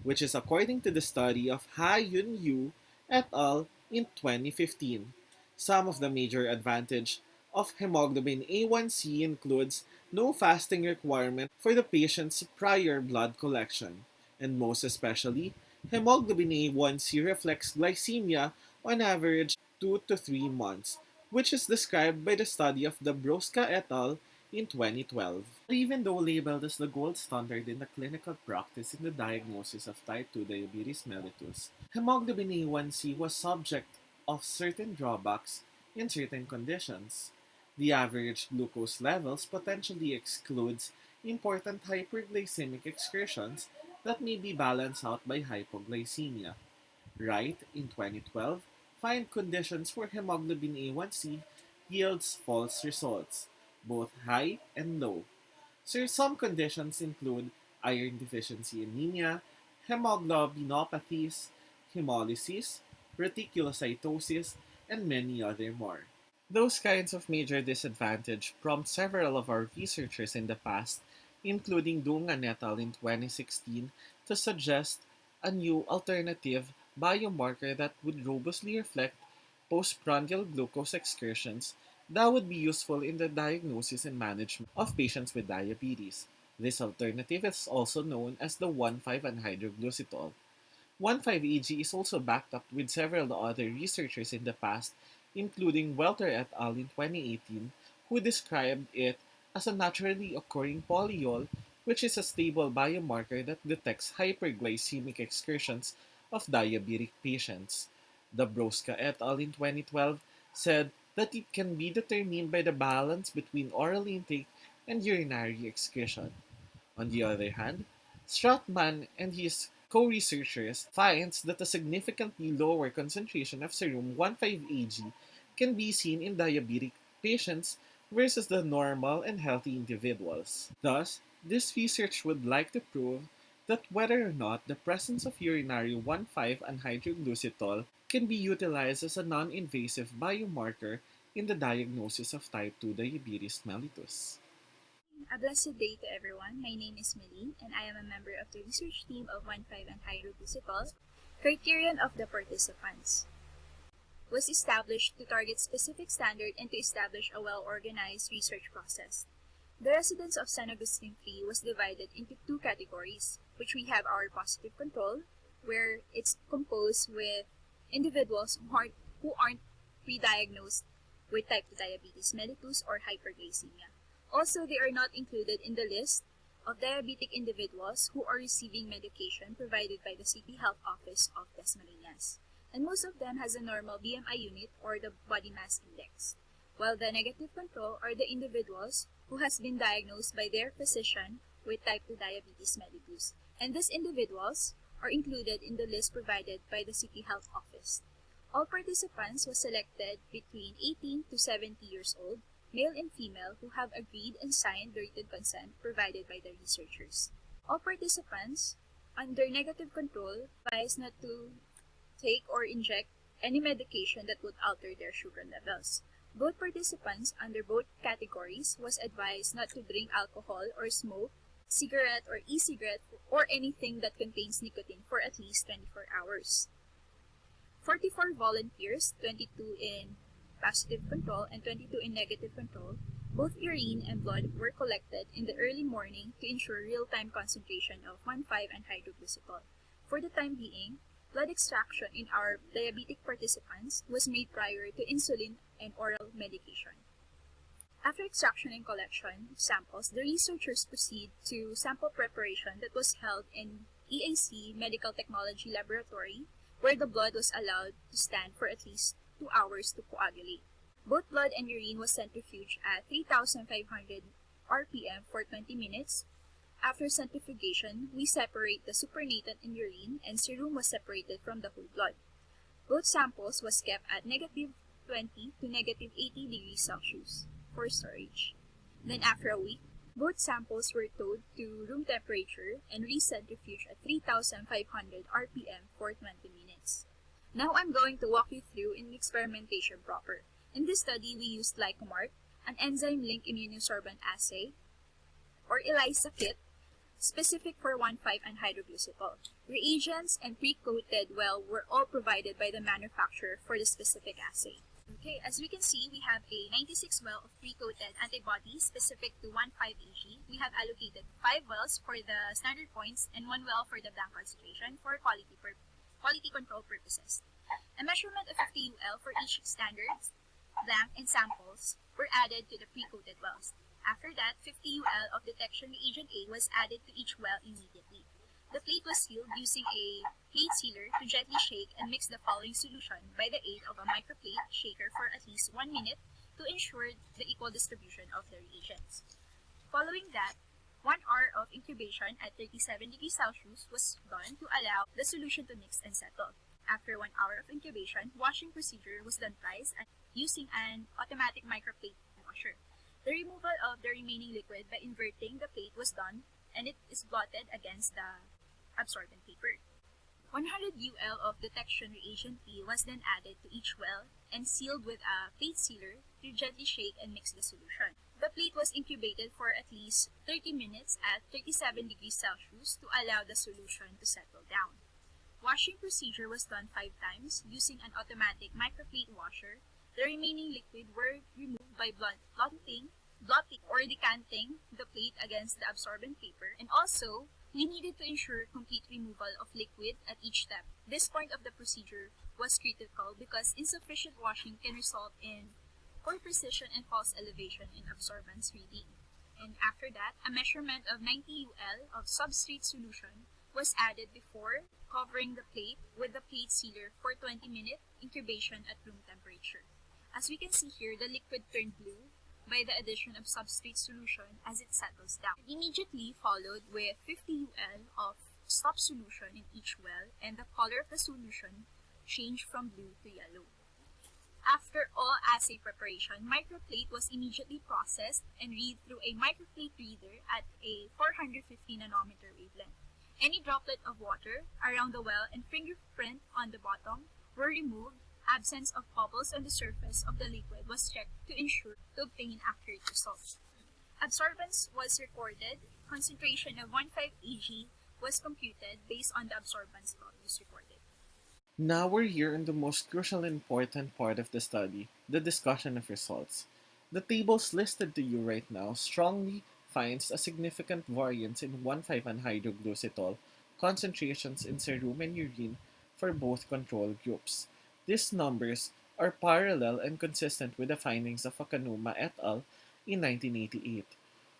which is according to the study of Ha Yun Yu et al. In 2015. Some of the major advantage of hemoglobin A1C includes no fasting requirement for the patient's prior blood collection, and most especially, hemoglobin A1C reflects glycemia on average 2 to 3 months, which is described by the study of Dabrowska et al. In 2012. Even though labeled as the gold standard in the clinical practice in the diagnosis of type 2 diabetes mellitus, hemoglobin A1C was subject of certain drawbacks in certain conditions. The average glucose levels potentially excludes important hyperglycemic excursions that may be balanced out by hypoglycemia. Wright, in 2012, find conditions where hemoglobin A1C yields false results, both high and low. So some conditions include iron deficiency anemia, hemoglobinopathies, hemolysis, reticulocytosis, and many other more. Those kinds of major disadvantage prompt several of our researchers in the past, including Dungan et al. In 2016, to suggest a new alternative biomarker that would robustly reflect postprandial glucose excursions that would be useful in the diagnosis and management of patients with diabetes. This alternative is also known as the 1,5-anhydroglucitol. 1,5-AG is also backed up with several other researchers in the past, including Welter et al. In 2018, who described it as a naturally occurring polyol, which is a stable biomarker that detects hyperglycemic excursions of diabetic patients. Dabrowska et al. In 2012 said that it can be determined by the balance between oral intake and urinary excretion. On the other hand, Stratman and his co-researchers finds that a significantly lower concentration of serum 1,5-AG can be seen in diabetic patients versus the normal and healthy individuals. Thus, this research would like to prove that whether or not the presence of urinary 1,5-anhydroglucitol can be utilized as a non-invasive biomarker in the diagnosis of type 2 diabetes mellitus. A blessed day to everyone. My name is Millie, and I am a member of the research team of 1,5-anhydroglucitol. Criterion of the participants was established to target specific standard and to establish a well-organized research process. The residents of San Agustin 3 was divided into two categories, which we have our positive control, where it's composed with individuals who aren't pre-diagnosed with type 2 diabetes mellitus or hyperglycemia. Also, they are not included in the list of diabetic individuals who are receiving medication provided by the City Health Office of Dasmariñas, and most of them has a normal BMI unit or the body mass index, while the negative control are the individuals who has been diagnosed by their physician with type 2 diabetes mellitus, and these individuals are included in the list provided by the City Health Office. All participants was selected between 18 to 70 years old, male and female, who have agreed and signed the written consent provided by the researchers. All participants under negative control advised not to take or inject any medication that would alter their sugar levels. Both participants under both categories was advised not to drink alcohol or smoke, cigarette or e-cigarette or anything that contains nicotine for at least 24 hours. 44 volunteers, 22 in positive control and 22 in negative control, both urine and blood were collected in the early morning to ensure real-time concentration of 1,5 and hydroglycol. For the time being, blood extraction in our diabetic participants was made prior to insulin and oral medication. After extraction and collection of samples, the researchers proceed to sample preparation that was held in EAC Medical Technology Laboratory, where the blood was allowed to stand for at least 2 hours to coagulate. Both blood and urine was centrifuged at 3,500 RPM for 20 minutes. After centrifugation, we separate the supernatant in urine and serum was separated from the whole blood. Both samples was kept at negative 20 to negative 80 degrees Celsius for storage. Then after a week, both samples were towed to room temperature and recentrifuged at 3,500 RPM for 20 minutes. Now I'm going to walk you through in experimentation proper. In this study, we used Lycomark, an enzyme-linked immunosorbent assay, or ELISA kit, specific for 1,5 and hydroglycol. Reagents and pre-coated well were all provided by the manufacturer for the specific assay. Okay, as we can see, we have a 96 well of pre-coated antibodies specific to 1,5 Ag. We have allocated 5 wells for the standard points and 1 well for the blank concentration for quality control purposes. A measurement of 50 UL for each standard, blank, and samples were added to the pre-coated wells. After that, 50 UL of detection reagent A was added to each well immediately. The plate was sealed using a plate sealer to gently shake and mix the following solution by the aid of a microplate shaker for at least 1 minute to ensure the equal distribution of the reagents. Following that, 1 hour of incubation at 37 degrees Celsius was done to allow the solution to mix and settle. After 1 hour of incubation, washing procedure was done twice using an automatic microplate washer. The removal of the remaining liquid by inverting the plate was done, and it is blotted against the absorbent paper. 100 UL of detection reagent B was then added to each well and sealed with a plate sealer to gently shake and mix the solution. The plate was incubated for at least 30 minutes at 37 degrees Celsius to allow the solution to settle down. Washing procedure was done 5 times using an automatic microplate washer. The remaining liquid were removed by blotting or decanting the plate against the absorbent paper, and also we needed to ensure complete removal of liquid at each step. This point of the procedure was critical because insufficient washing can result in poor precision and false elevation in absorbance reading. And after that, a measurement of 90 UL of substrate solution was added before covering the plate with the plate sealer for 20-minute incubation at room temperature. As we can see here, the liquid turned blue by the addition of substrate solution as it settles down. Immediately followed with 50 UL of stop solution in each well, and the color of the solution changed from blue to yellow. After all assay preparation, microplate was immediately processed and read through a microplate reader at a 450 nanometer wavelength. Any droplet of water around the well and fingerprint on the bottom were removed. Absence of bubbles on the surface of the liquid was checked to ensure to obtain accurate results. Absorbance was recorded. Concentration of 1,5 Ag was computed based on the absorbance values recorded. Now we're here in the most crucial and important part of the study, the discussion of results. The tables listed to you right now strongly finds a significant variance in 1,5 anhydroglucitol concentrations in serum and urine for both control groups. These numbers are parallel and consistent with the findings of Akanuma et al. In 1988.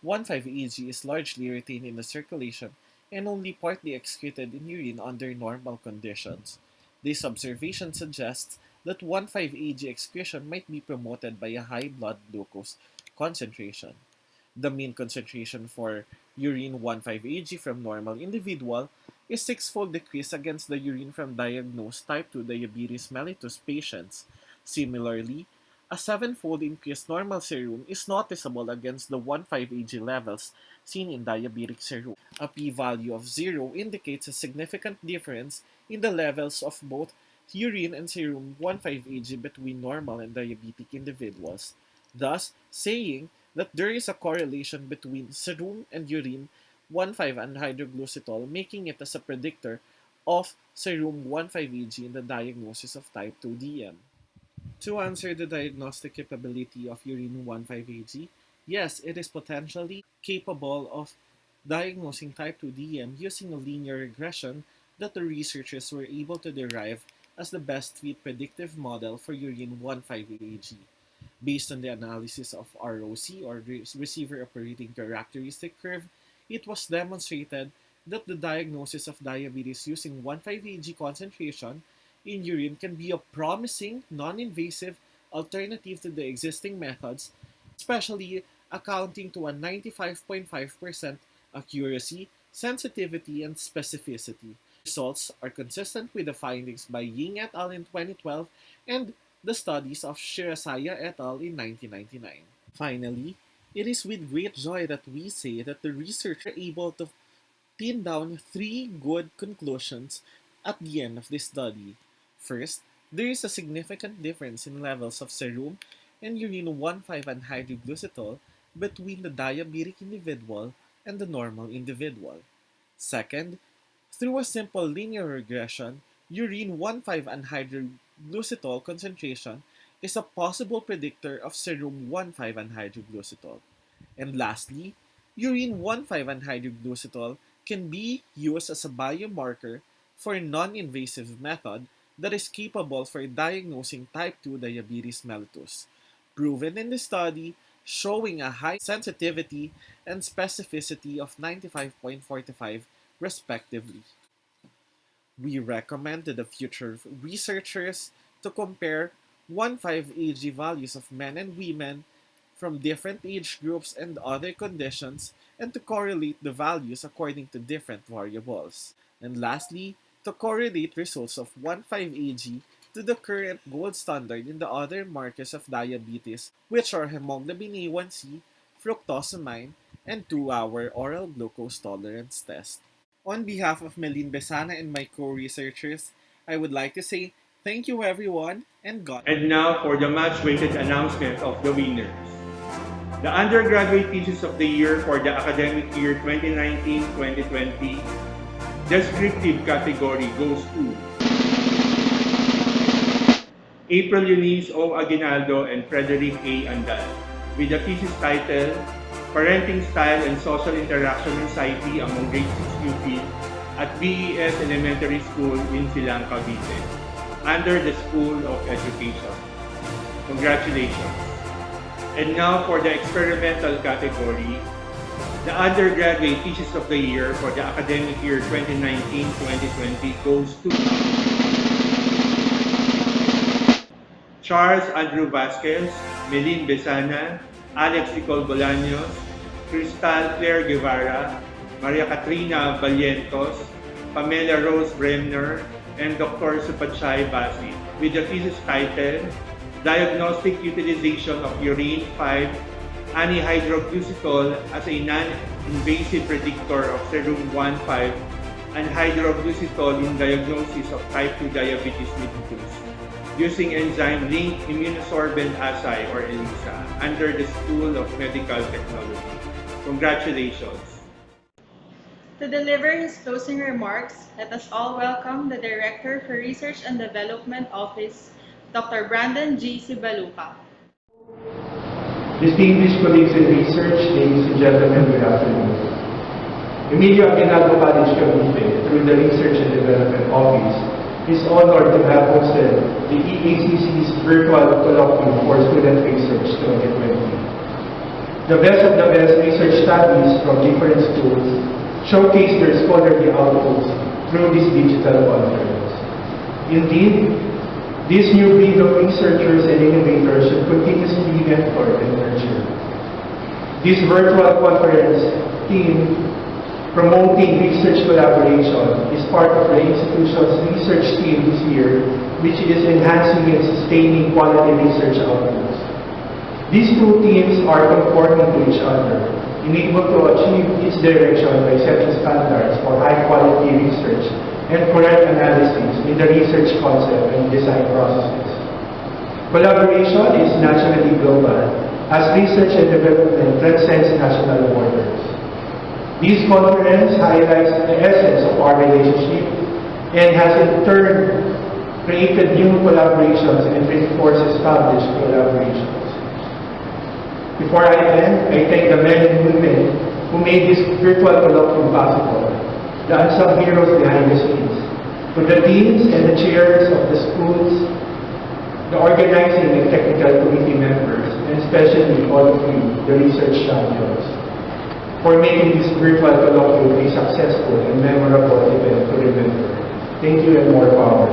1,5-AG is largely retained in the circulation and only partly excreted in urine under normal conditions. This observation suggests that 1,5-AG excretion might be promoted by a high blood glucose concentration. The mean concentration for urine 1,5-AG from normal individual is six-fold decrease against the urine from diagnosed type 2 diabetes mellitus patients. Similarly, a seven-fold increased normal serum is noticeable against the 1,5-AG levels seen in diabetic serum. A p-value of 0 indicates a significant difference in the levels of both urine and serum 1,5-AG between normal and diabetic individuals, thus saying that there is a correlation between serum and urine 1,5-anhydroglucitol, making it as a predictor of serum 1,5-AG in the diagnosis of type 2 DM. To answer the diagnostic capability of urine 1,5-AG, yes, it is potentially capable of diagnosing type 2 DM using a linear regression that the researchers were able to derive as the best fit predictive model for urine 1,5-AG. Based on the analysis of ROC or receiver operating characteristic curve, it was demonstrated that the diagnosis of diabetes using 1,5-AG concentration in urine can be a promising, non-invasive alternative to the existing methods, especially accounting to a 95.5% accuracy, sensitivity, and specificity. Results are consistent with the findings by Ying et al. In 2012 and the studies of Shirasaya et al. In 1999. Finally, it is with great joy that we say that the researchers are able to pin down three good conclusions at the end of this study. First, there is a significant difference in levels of serum and urine 1,5-anhydroglucitol between the diabetic individual and the normal individual. Second, through a simple linear regression, urine 1,5-anhydroglucitol concentration is a possible predictor of serum 1,5-anhydroglucitol. And lastly, urine 1,5-anhydroglucitol can be used as a biomarker for a non-invasive method that is capable for diagnosing type 2 diabetes mellitus, proven in the study showing a high sensitivity and specificity of 95.45 respectively. We recommend to the future researchers to compare 1,5-AG values of men and women from different age groups and other conditions and to correlate the values according to different variables. And lastly, to correlate results of 1,5-AG to the current gold standard in the other markers of diabetes, which are hemoglobin A1C, fructosamine, and 2-hour oral glucose tolerance test. On behalf of Melin Besana and my co-researchers, I would like to say thank you everyone and God. And now for the much-awaited announcement of the winners. The Undergraduate Thesis of the Year for the academic year 2019-2020, descriptive category goes to April Eunice O. Aguinaldo and Frederick A. Andal, with the thesis title, Parenting Style and Social Interaction Anxiety Among Grade 6 Pupils at BES Elementary School in Silang, Cavite, under the School of Education. Congratulations! And now for the experimental category, the Undergraduate Thesis of the Year for the academic year 2019-2020 goes to Charles Andrew Vasquez, Melin Besana, Alex Nicole Bolaños, Cristal Claire Guevara, Maria Katrina Valientos, Pamela Rose Bremner, and Dr. Supachay Basi, with the thesis title, Diagnostic Utilization of Urine 5-anhydroglucitol as a non-invasive predictor of serum 1,5-anhydroglucitol in diagnosis of type 2 diabetes mellitus, using enzyme-linked immunosorbent assay or ELISA under the School of Medical Technology. Congratulations! To deliver his closing remarks, let us all welcome the Director for Research and Development Office, Dr. Brandon G. Sibaluka. Distinguished colleagues in research, ladies and gentlemen, good afternoon. Emilio Aguinaldo College, Cavite, through the Research and Development Office, is honored to have hosted the EACC's virtual colloquium for Student Research 2020. The best of the best research studies from different schools showcase their scholarly outputs through this digital conference. Indeed, this new breed of researchers and innovators should continuously be mentored and nurtured. This virtual conference theme, promoting research collaboration, is part of the institution's research team this year, which is enhancing and sustaining quality research outputs. These two teams are conforming to each other, enabled to achieve each direction by setting standards for high-quality research and correct analysis in the research concept and design processes. Collaboration is nationally global, as research and development transcends national borders. This conference highlights the essence of our relationship and has in turn created new collaborations and reinforced established collaborations. Before I end, I thank the men and women who made this virtual colloquium possible, the unsung heroes behind the scenes, to the deans and the chairs of the schools, the organizing and technical committee members, and especially all of you, the research champions, for making this virtual colloquium a successful and memorable event to remember. Thank you and more power.